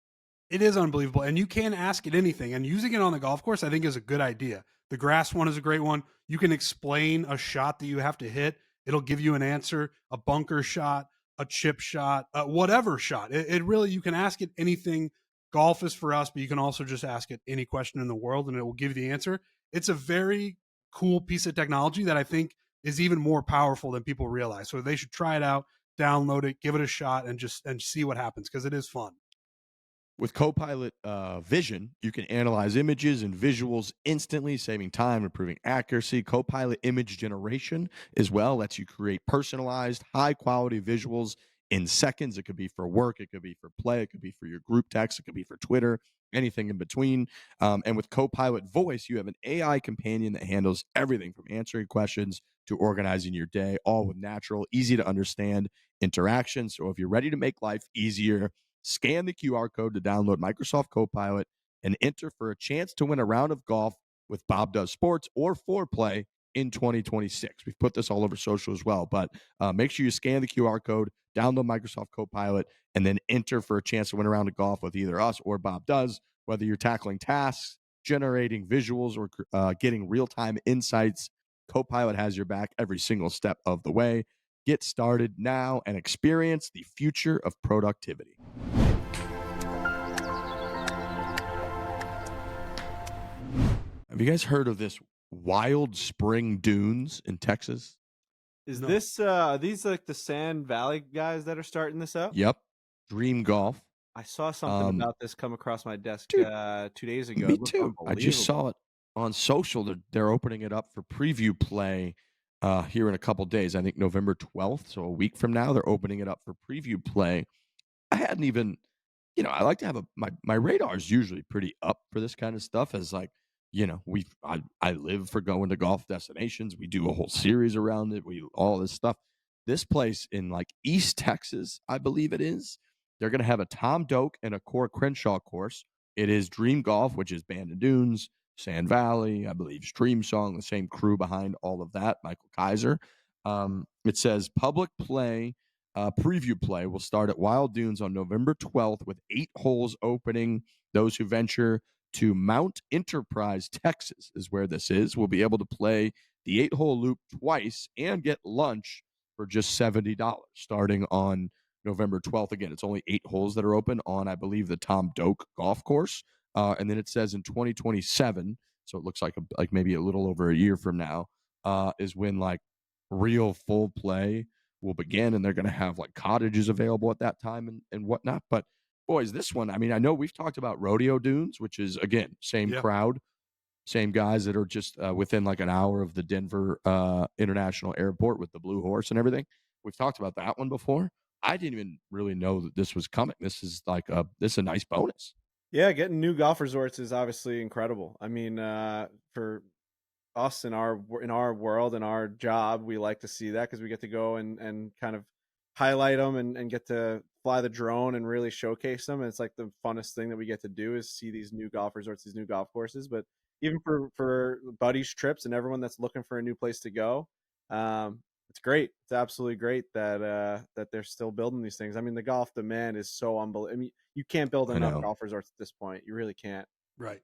It is unbelievable. And you can ask it anything. And using it on the golf course, I think, is a good idea. The grass one is a great one. You can explain a shot that you have to hit. It'll give you an answer, a bunker shot, a chip shot, whatever shot. It really, you can ask it anything. Golf is for us, but you can also just ask it any question in the world and it will give you the answer. It's a very cool piece of technology that I think is even more powerful than people realize. So they should try it out, download it, give it a shot, and see what happens, because it is fun. With Copilot Vision, you can analyze images and visuals instantly, saving time, improving accuracy. Copilot image generation as well lets you create personalized, high-quality visuals in seconds. It could be for work, it could be for play, it could be for your group text, it could be for Twitter, anything in between. And with Copilot Voice, you have an AI companion that handles everything from answering questions to organizing your day, all with natural, easy to understand interaction. So if you're ready to make life easier, scan the QR code to download Microsoft Copilot and enter for a chance to win a round of golf with Bob Does Sports or Fore in 2026. We've put this all over social as well, but make sure you scan the QR code, download Microsoft Copilot, and then enter for a chance to win a round of golf with either us or Bob Does, whether you're tackling tasks, generating visuals, or getting real-time insights. Copilot has your back every single step of the way. Get started now and experience the future of productivity. Have you guys heard of this wild spring dunes in Texas? Is No. this are these like the Sand Valley guys that are starting this up? Yep. Dream Golf. I saw something about this come across my desk Dude, 2 days ago. Me It looked too. I just unbelievable. saw it on social. They're opening it up for preview play here in a couple days. I think November 12th, so a week from now, they're opening it up for preview play. I hadn't even, I like to have my radar is usually pretty up for this kind of stuff, as like, I live for going to golf destinations. We do a whole series around it. All this stuff. This place in like East Texas, I believe it is. They're going to have a Tom Doak and a Core Crenshaw course. It is Dream Golf, which is Bandon Dunes, Sand Valley, I believe Stream Song, the same crew behind all of that, Michael Kaiser. It says public play, preview play will start at Wild Dunes on November 12th with 8 holes opening. Those who venture to Mount Enterprise, Texas, is where this is, will be able to play the 8-hole loop twice and get lunch for just $70 starting on November 12th. Again, it's only 8 holes that are open on, I believe, the Tom Doak golf course. And then it says in 2027, so it looks like maybe a little over a year from now, is when like real full play will begin, and they're going to have like cottages available at that time and whatnot. But boys, this one, I mean, I know we've talked about Rodeo Dunes, which is again same crowd, same guys that are just within like an hour of the Denver International Airport with the Blue Horse and everything. We've talked about that one before. I didn't even really know that this was coming. This is a nice bonus. Yeah, getting new golf resorts is obviously incredible. I mean, for us in our world and our job, we like to see that because we get to go and kind of highlight them and get to fly the drone and really showcase them. And it's like the funnest thing that we get to do is see these new golf resorts, these new golf courses. But even for buddies trips and everyone that's looking for a new place to go, it's great. It's absolutely great that they're still building these things. I mean, the golf demand is so unbelievable. I mean, you can't build enough golf resorts at this point. You really can't. Right.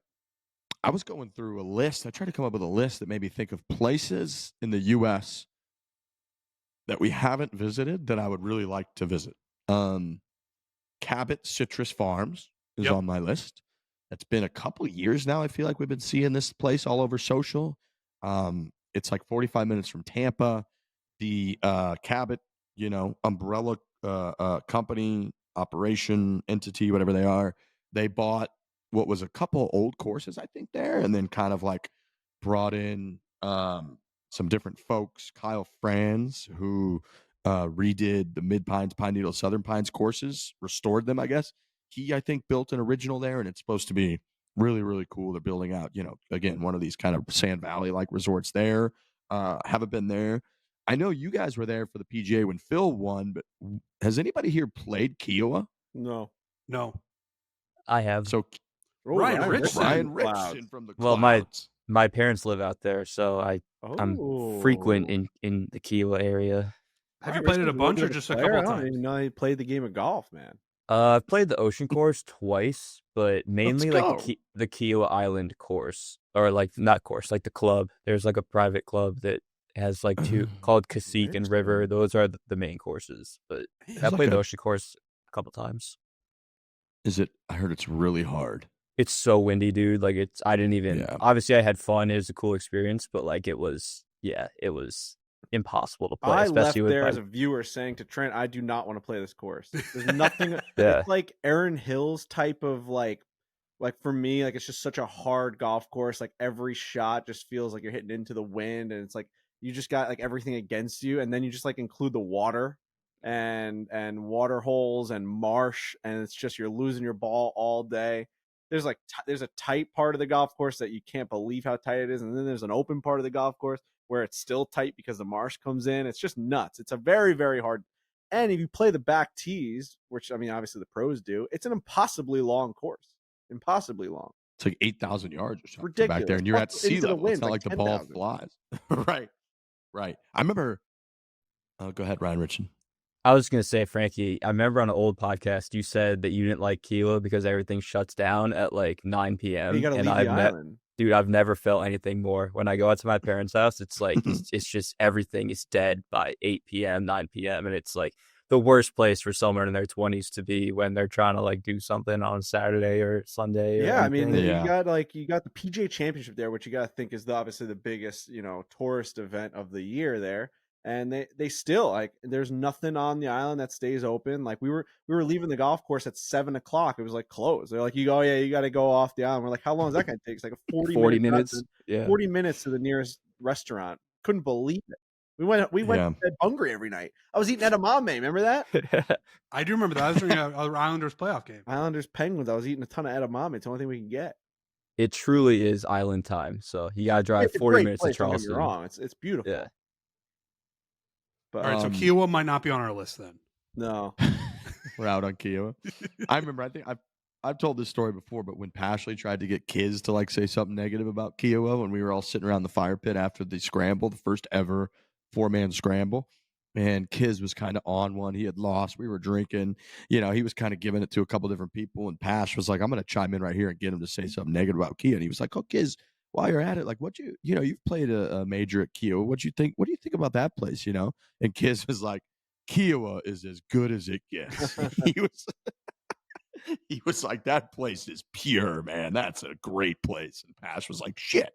I was going through a list. I tried to come up with a list that made me think of places in the U.S. that we haven't visited that I would really like to visit. Cabot Citrus Farms is on my list. It's been a couple years now. I feel like we've been seeing this place all over social. It's like 45 minutes from Tampa. The Cabot, umbrella company, operation, entity, whatever they are, they bought what was a couple old courses, I think, there, and then kind of like brought in some different folks. Kyle Franz, who redid the Mid Pines, Pine Needle, Southern Pines courses, restored them, I guess. He, I think, built an original there, and it's supposed to be really, really cool. They're building out, again, one of these kind of Sand Valley-like resorts there. Haven't been there. I know you guys were there for the PGA when Phil won, but has anybody here played Kiowa? No. I have. So Ryan Richardson from the Well, Clouds. my parents live out there, so I'm frequent in the Kiowa area. Have you played it a bunch or just a couple of times? I didn't even know he played the game of golf, man. I've played the Ocean course twice, but mainly like the Kiowa Island course, or like not course, like the club. There's like a private club that has like two called Cacique and River. Those are the main courses. But I played the Ocean course a couple times. I heard it's really hard. It's so windy, dude. Like I didn't even. Obviously, I had fun. It was a cool experience, but like it was impossible to play. I left especially there as a viewer saying to Trent, I do not want to play this course. There's nothing. Yeah. It's like Aaron Hill's type of like for me, like it's just such a hard golf course. Like every shot just feels like you're hitting into the wind, and it's like you just got like everything against you, and then you just like include the water and water holes and marsh, and it's just you're losing your ball all day. There's like there's a tight part of the golf course that you can't believe how tight it is, and then there's an open part of the golf course where it's still tight because the marsh comes in. It's just nuts. It's a very, very hard. And if you play the back tees, which I mean, obviously the pros do, it's an impossibly long course. Impossibly long. It's like 8,000 yards or something. Ridiculous. Back there, and you're at sea level. It's not like the 10, ball flies. Right. I remember. Go ahead, Ryan Richardson. I was gonna say, Frankie, I remember on an old podcast you said that you didn't like Kiowa because everything shuts down at like 9 p.m. You gotta leave the island. Dude, I've never felt anything more. When I go out to my parents' house, it's like it's just everything is dead by 8 p.m., 9 p.m. And it's like the worst place for someone in their 20s to be when they're trying to like do something on Saturday or Sunday. Yeah, I mean, you got the PGA Championship there, which you got to think is obviously the biggest, tourist event of the year there. And they still like there's nothing on the island that stays open. Like we were leaving the golf course at 7:00. It was like closed. They're like, you got to go off the island. We're like, how long is that going to take? It's like a 40 minutes. 40 minutes to the nearest restaurant. Couldn't believe it. We went to bed hungry every night. I was eating edamame. Remember that? I do remember that. I was during an Islanders playoff game. Islanders Penguins. I was eating a ton of edamame. It's the only thing we can get. It truly is island time. So you got to drive 40 minutes to Charleston. Don't get me wrong. It's beautiful. Yeah. But, all right, so Kiowa might not be on our list then. No. We're out on Kiowa. I remember, I think I've told this story before, but when Pashley tried to get Kiz to like say something negative about Kiowa when we were all sitting around the fire pit after the scramble, the first ever 4-man scramble, and Kiz was kind of on one. He had lost. We were drinking. He was kind of giving it to a couple different people, and Pash was like, I'm going to chime in right here and get him to say something negative about Kiowa. And he was like, oh, Kiz, while you're at it, like you've played a major at Kiowa. What do you think about that place? And Kiz was like, Kiowa is as good as it gets. He was like, that place is pure, man. That's a great place. And Pash was like, shit.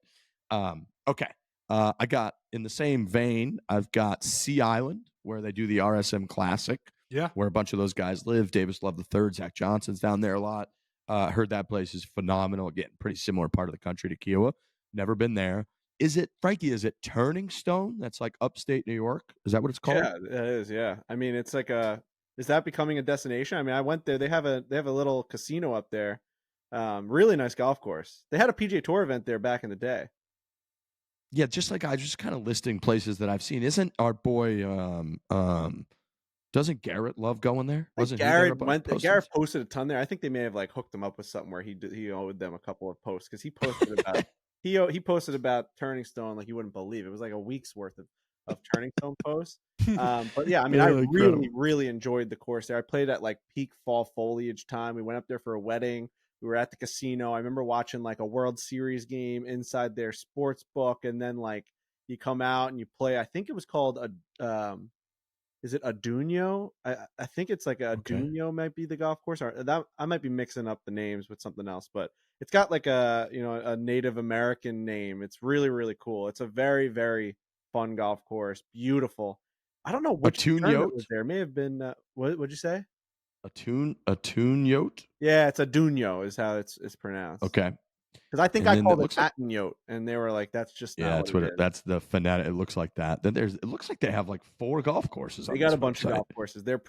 Okay. I got, in the same vein, I've got Sea Island, where they do the RSM Classic. Yeah. Where a bunch of those guys live. Davis Love III, Zach Johnson's down there a lot. Heard that place is phenomenal. Again, pretty similar part of the country to Kiowa. Never been there. Is it, Frankie, is it Turning Stone? That's like upstate New York? Is that what it's called? Yeah, it is. Yeah. I mean, it's like is that becoming a destination? I mean, I went there. They have a little casino up there. Really nice golf course. They had a PGA Tour event there back in the day. Yeah, just like I just kind of listing places that I've seen. Isn't our boy doesn't Garrett love going there? Wasn't Garrett went there? Garrett posted a ton there. I think they may have like hooked him up with something where he owed them a couple of posts because he posted about he posted about Turning Stone like you wouldn't believe. It was like a week's worth of Turning Stone posts. But yeah, I mean, I really enjoyed the course there. I played at like peak fall foliage time. We went up there for a wedding. We were at the casino. I remember watching like a World Series game inside their sports book, and then like you come out and you play. I think it was called is it Adunio? I think it's like Adunio might be the golf course, or that I might be mixing up the names with something else, but it's got like a Native American name. It's really, really cool. It's a very, very fun golf course. Beautiful. I don't know which tournament was there. It may have been what'd you say? Atun-yote? Yeah, it's Adunio is how it's pronounced. Okay. Because I think I called it Atten-yote, and they were like, "That's just not that's what that's the fanatic. It looks like that. Then it looks like they have like 4 golf courses. They got a bunch of golf courses. Did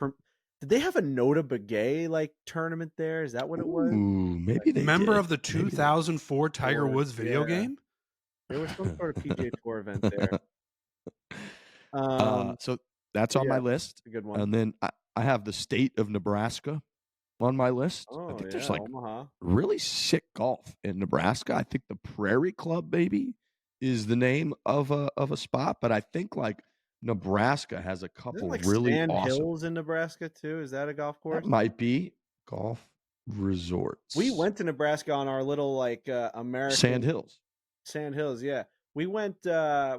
they have a Nota Begay like tournament there? Is that what it was? Ooh, maybe they member did. of the 2004 Tiger Woods video game. There was some sort of PGA Tour event there. So that's on my list. A good one. And then I have the state of Nebraska on my list. I think there's like Omaha. really sick golf in Nebraska. I think the Prairie Club maybe is the name of a spot, but I think like Nebraska has a couple like really Sand awesome. Hills in Nebraska too. Is that a golf course? That might be golf resorts. We went to Nebraska on our little like American Sand Hills. Sand Hills, yeah. We went to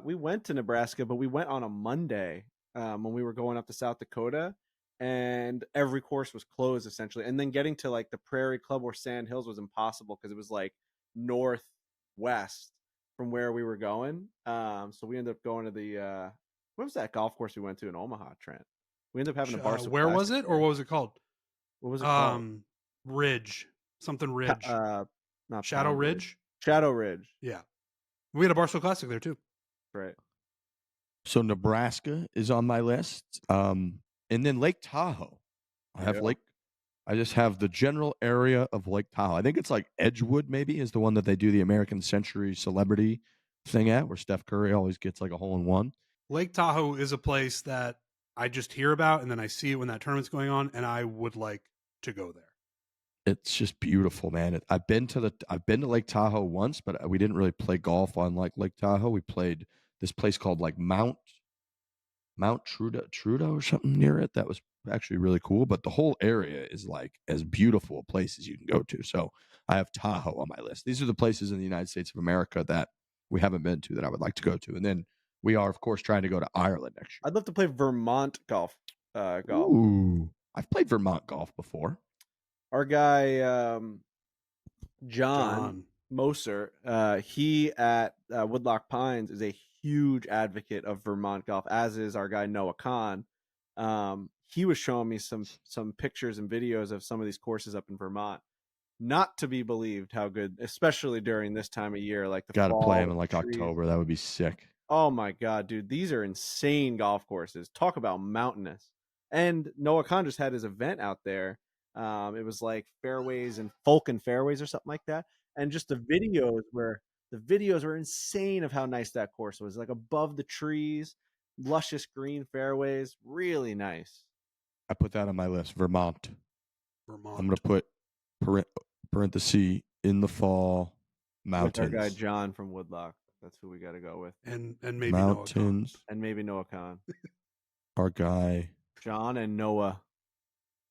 Nebraska, but we went on a Monday when we were going up to South Dakota, and every course was closed essentially. And then getting to like the Prairie Club or Sand Hills was impossible because it was like northwest from where we were going. So we ended up going to the what was that golf course we went to in Omaha, Trent? We ended up having a Barstool. Where was it, or what was it called? What was it called? Ridge, something Ridge. Not Shadow Ridge. Shadow Ridge. Yeah, we had a Barstool Classic there too. Right. So Nebraska is on my list, and then Lake Tahoe. I just have the general area of Lake Tahoe. I think it's like Edgewood, maybe, is the one that they do the American Century Celebrity thing at, where Steph Curry always gets like a hole-in-one. Lake Tahoe is a place that I just hear about, and then I see it when that tournament's going on, and I would like to go there. It's just beautiful, man. I've been to Lake Tahoe once, but we didn't really play golf on like Lake Tahoe. We played this place called like Mount Trudeau or something near it. That was actually really cool. But the whole area is like as beautiful a place as you can go to. So I have Tahoe on my list. These are the places in the United States of America that we haven't been to that I would like to go to. And then we are, of course, trying to go to Ireland next year. I'd love to play Vermont golf. Ooh, I've played Vermont golf before. Our guy John Moser, he at Woodloch Pines is a huge advocate of Vermont golf, as is our guy Noah Khan. He was showing me some pictures and videos of some of these courses up in Vermont. Not to be believed how good, especially during this time of year, like the gotta fall, play them in like October. That would be sick. Oh my god, dude, these are insane golf courses. Talk about mountainous. And Noah Khan just had his event out there. It was like fairways and Falcon fairways or something like that. And just the videos were insane of how nice that course was. Like above the trees, luscious green fairways, really nice. I put that on my list. Vermont. I'm gonna put parenthesis in the fall mountains. With our guy John from Woodloch. That's who we got to go with. And maybe mountains. Noah Khan. And maybe Noah Khan. Our guy John and Noah.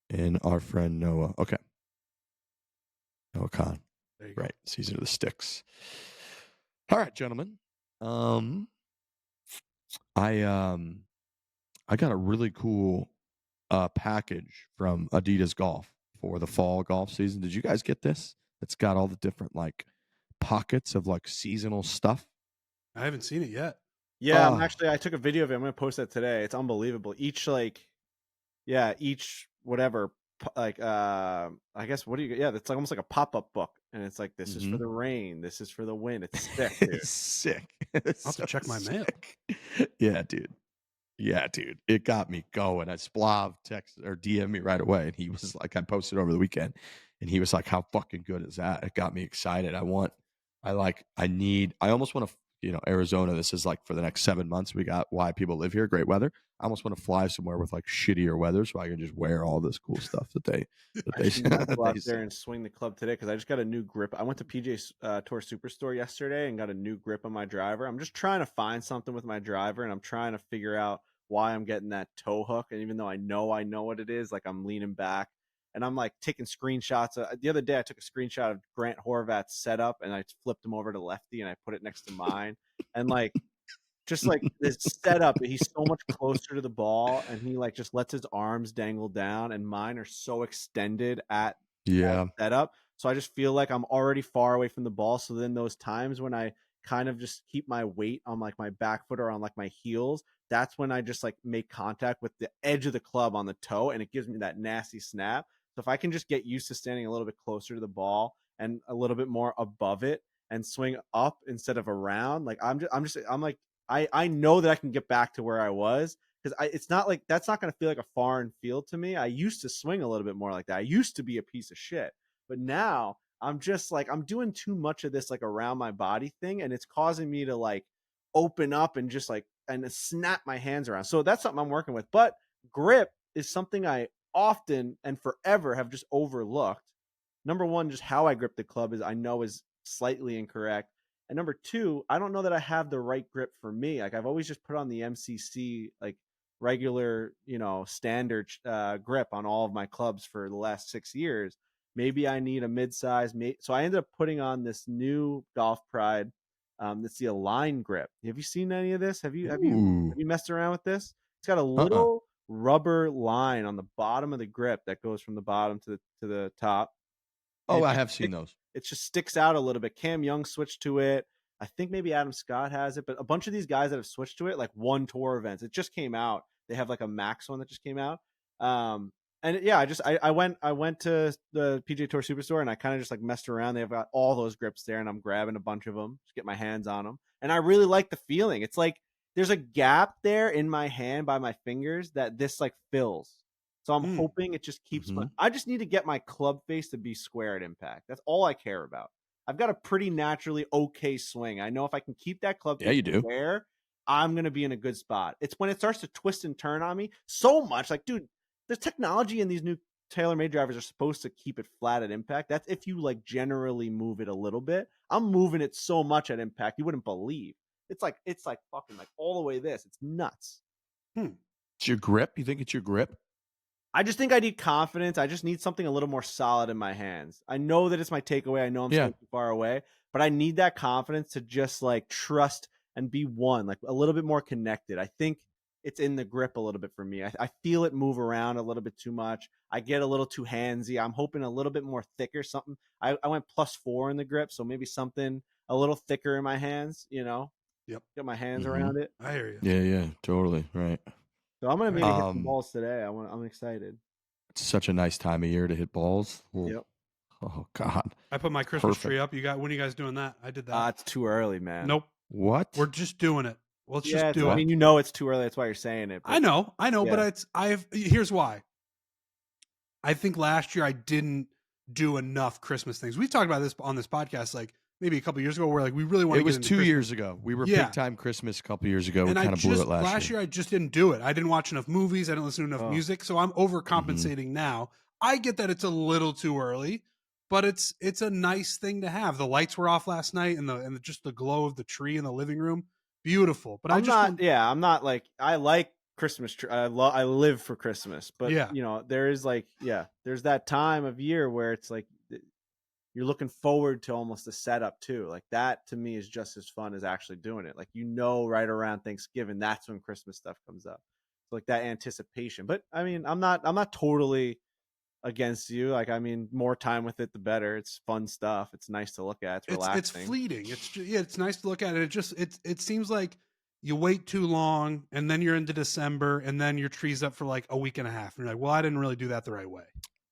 And our friend Noah. Okay. Noah Khan. Right. Go. Season of the Sticks. All right, gentlemen. I got a really cool package from Adidas Golf. for the fall golf season. Did you guys get this? It's got all the different like pockets of like seasonal stuff. I haven't seen it yet. Yeah, I took a video of it. I'm gonna post that today. It's unbelievable. Each whatever, like I guess what do you? Yeah, it's like almost like a pop-up book, and it's like this is for the rain, this is for the wind. It's sick, dude. It's sick. I'll have to check my mail. Yeah, dude. Yeah, dude. It got me going. Splav texted or DM me right away, and he was like, I posted over the weekend, and he was like, "How fucking good is that?" It got me excited. I almost want to. Arizona, this is like for the next 7 months. We got why people live here, great weather. I almost want to fly somewhere with like shittier weather so I can just wear all this cool stuff that they go out there and swing the club today because I just got a new grip. I went to PGA Tour Superstore yesterday and got a new grip on my driver. I'm just trying to find something with my driver, and I'm trying to figure out why I'm getting that toe hook. And even though I know what it is, like I'm leaning back. And I'm like taking screenshots. The other day, I took a screenshot of Grant Horvat's setup, and I flipped him over to lefty, and I put it next to mine. And like, just like this setup, he's so much closer to the ball, and he like just lets his arms dangle down, and mine are so extended at that setup. So I just feel like I'm already far away from the ball. So then those times when I kind of just keep my weight on like my back foot or on like my heels, that's when I just like make contact with the edge of the club on the toe, and it gives me that nasty snap. So if I can just get used to standing a little bit closer to the ball and a little bit more above it and swing up instead of around, like I know that I can get back to where I was, because it's not like that's not going to feel like a foreign field to me. I used to swing a little bit more like that. I used to be a piece of shit, but now I'm just like, I'm doing too much of this like around my body thing, and it's causing me to like open up and just like and snap my hands around. So that's something I'm working with. But grip is something I often and forever have just overlooked. Number one, just how I grip the club is slightly incorrect. And number two, I don't know that I have the right grip for me. Like I've always just put on the MCC, like regular, standard grip on all of my clubs for the last 6 years. Maybe I need a mid-size. So I ended up putting on this new Golf Pride. That's the Align grip. Have you seen any of this? Have you messed around with this? It's got a little rubber line on the bottom of the grip that goes from the bottom to the top. Oh, I have seen those. It just sticks out a little bit. Cam Young switched to it. I think maybe Adam Scott has it, but a bunch of these guys that have switched to it, like won tour events. It just came out. They have like a Max one that just came out. And yeah, I went to the PGA Tour Superstore, and I kind of just like messed around. They've got all those grips there, and I'm grabbing a bunch of them, just get my hands on them. And I really like the feeling. It's like there's a gap there in my hand by my fingers that this like fills. So I'm hoping it just keeps I just need to get my club face to be square at impact. That's all I care about. I've got a pretty naturally okay swing. I know if I can keep that club face square, I'm going to be in a good spot. It's when it starts to twist and turn on me so much. Like, dude, the technology in these new TaylorMade drivers are supposed to keep it flat at impact. That's if you like generally move it a little bit. I'm moving it so much at impact, you wouldn't believe. It's like fucking like all the way this. It's nuts. It's your grip? You think it's your grip? I just think I need confidence. I just need something a little more solid in my hands. I know that it's my takeaway. I know I'm so far away, but I need that confidence to just like trust and be one, like a little bit more connected. I think it's in the grip a little bit for me. I feel it move around a little bit too much. I get a little too handsy. I'm hoping a little bit more thicker, something. I went +4 in the grip, so maybe something a little thicker in my hands, Yep. Get my hands around it. I hear you. Yeah, totally. Right. So I'm going to maybe hit some balls today. I'm excited. It's such a nice time of year to hit balls. Yep. Oh, God. I put my Christmas tree up. When are you guys doing that? I did that. It's too early, man. Nope. What? We're just doing it. Let's just do it. I mean, it's too early. That's why you're saying it. But, I know, but here's why. I think last year I didn't do enough Christmas things. We've talked about this on this podcast, like maybe a couple years ago, where like we really want to. It was 2 years ago. We were big time Christmas a couple years ago. We kind of blew it last year. I just didn't do it. I didn't watch enough movies. I didn't listen to enough music. So I'm overcompensating now. I get that it's a little too early, but it's a nice thing to have. The lights were off last night, and just the glow of the tree in the living room, beautiful. But I'm not like I like Christmas tree. I live for Christmas, but there is there's that time of year where it's like you're looking forward to almost the setup too. Like that to me is just as fun as actually doing it. Like right around Thanksgiving, that's when Christmas stuff comes up. So like that anticipation. But I mean, I'm not totally against you. Like, I mean, more time with it, the better. It's fun stuff. It's nice to look at. It's relaxing. It's fleeting. It's nice to look at it. It seems like you wait too long, and then you're into December, and then your tree's up for like a week and a half, and you're like, well, I didn't really do that the right way.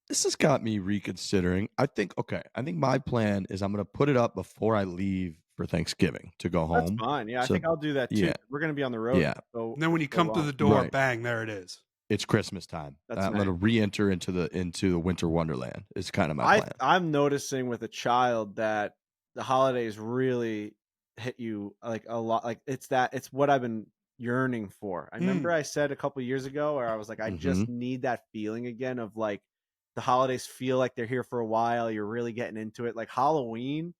This has got me reconsidering. I think my plan is I'm going to put it up before I leave for Thanksgiving to go home. That's fine. Yeah, I think I'll do that too. Yeah. We're going to be on the road. Yeah. So And then when you come through the door, bang, there it is. It's Christmas time. That's I'm going to re-enter into the winter wonderland. It's kind of my plan. I'm noticing with a child that the holidays really hit you like a lot. Like it's what I've been yearning for. I remember I said a couple years ago where I was like, I just need that feeling again of like the holidays feel like they're here for a while. You're really getting into it. Like Halloween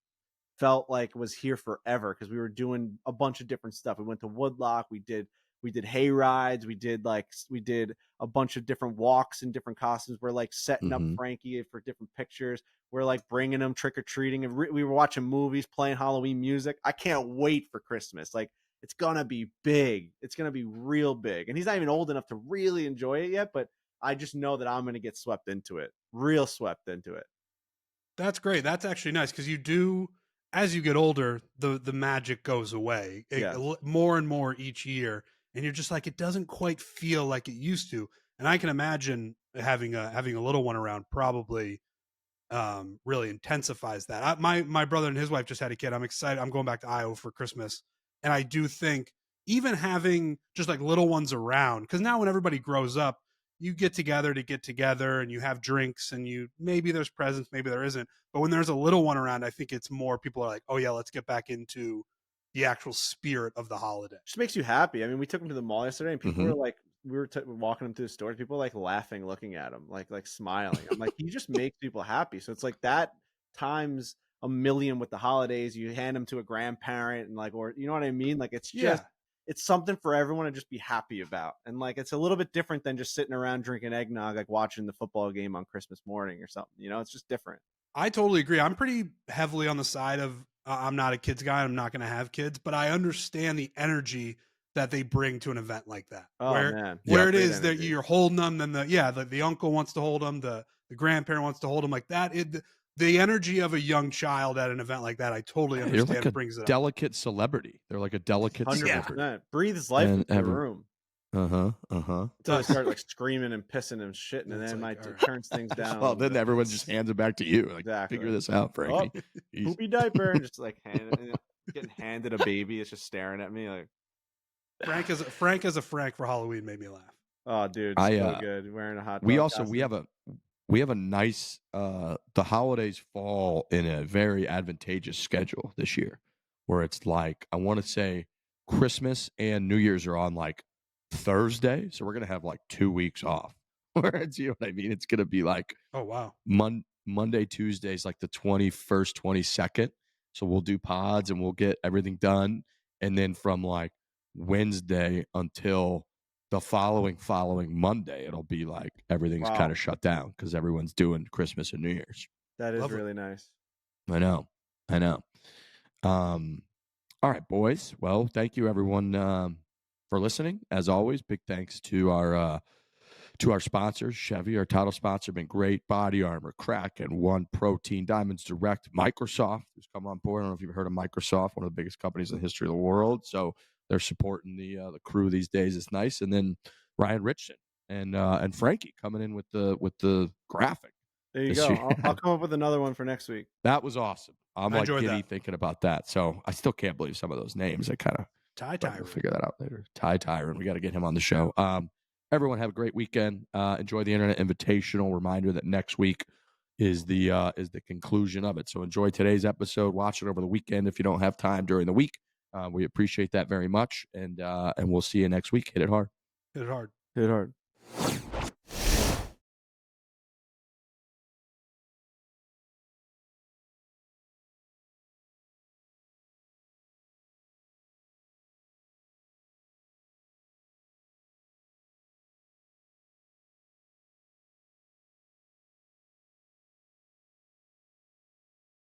felt like was here forever because we were doing a bunch of different stuff. We went to Woodlock. We did hay rides. We did a bunch of different walks in different costumes. We're like setting up Frankie for different pictures. We're like bringing him trick-or-treating, and we were watching movies, playing Halloween music. I can't wait for Christmas. Like, it's gonna be big. It's gonna be real big. And he's not even old enough to really enjoy it yet, but I just know that I'm gonna get swept into it. Real swept into it. That's great. That's actually nice because you do, as you get older, the magic goes away more and more each year. And you're just like, it doesn't quite feel like it used to. And I can imagine having a little one around probably really intensifies that. My brother and his wife just had a kid. I'm excited. I'm going back to Iowa for Christmas. And I do think even having just like little ones around, because now when everybody grows up, you get together and you have drinks and maybe there's presents, maybe there isn't. But when there's a little one around, I think it's more people are like, oh yeah, let's get back into the actual spirit of the holiday. Just makes you happy. I mean, we took him to the mall yesterday, and people were like, we were walking him through the stores. People were like laughing, looking at him, like smiling. I'm like, he just makes people happy. So it's like that times a million with the holidays. You hand them to a grandparent, and or you know what I mean? Like it's just it's something for everyone to just be happy about. And like it's a little bit different than just sitting around drinking eggnog, like watching the football game on Christmas morning or something. You know, it's just different. I totally agree. I'm pretty heavily on the side of I'm not a kids guy. I'm not going to have kids, but I understand the energy that they bring to an event like that. Oh, man. Where it is that you're holding them, then the uncle wants to hold them, the grandparent wants to hold them like that. The energy of a young child at an event like that, I totally understand. Like it brings it up. Delicate celebrity. They're like a delicate 100%. celebrity. Breathes life into the room. Until they start like screaming and pissing and shitting, and then turns things down. Well, then everyone just hands it back to you. Like, exactly. Figure this out, Frankie. Poopy diaper, and just like getting handed a baby. It's just staring at me like. Frank as a Frank for Halloween made me laugh. Oh, dude, so good. Wearing a hot dog we costume. we have a nice the holidays fall in a very advantageous schedule this year, where it's like I want to say Christmas and New Year's are on like Thursday, so we're gonna have like 2 weeks off. Whereas, you know what I mean? It's gonna be like, oh wow, Monday, Tuesday's like the 21st, 22nd. So we'll do pods and we'll get everything done, and then from like Wednesday until the following Monday, it'll be like everything's kind of shut down because everyone's doing Christmas and New Year's. That is really nice. I know. All right, boys. Well, thank you everyone for listening. As always, big thanks to our sponsors. Chevy, our title sponsor, been great. Body Armor, Kraken, One Protein, Diamonds Direct, Microsoft, who's come on board. I don't know if you've heard of Microsoft, one of the biggest companies in the history of the world. So they're supporting the crew these days. It's nice. And then Ryan Richardson and Frankie coming in with the graphic. There you go. I'll come up with another one for next week. That was awesome. I'm like giddy thinking about that. So I still can't believe some of those names. I kind of Tyron. Figure that out later. Tyron. We got to get him on the show. Everyone have a great weekend. Enjoy the Internet Invitational. Reminder that next week is the conclusion of it. So enjoy today's episode. Watch it over the weekend if you don't have time during the week. We appreciate that very much, and we'll see you next week. Hit it hard. Hit it hard. Hit it hard.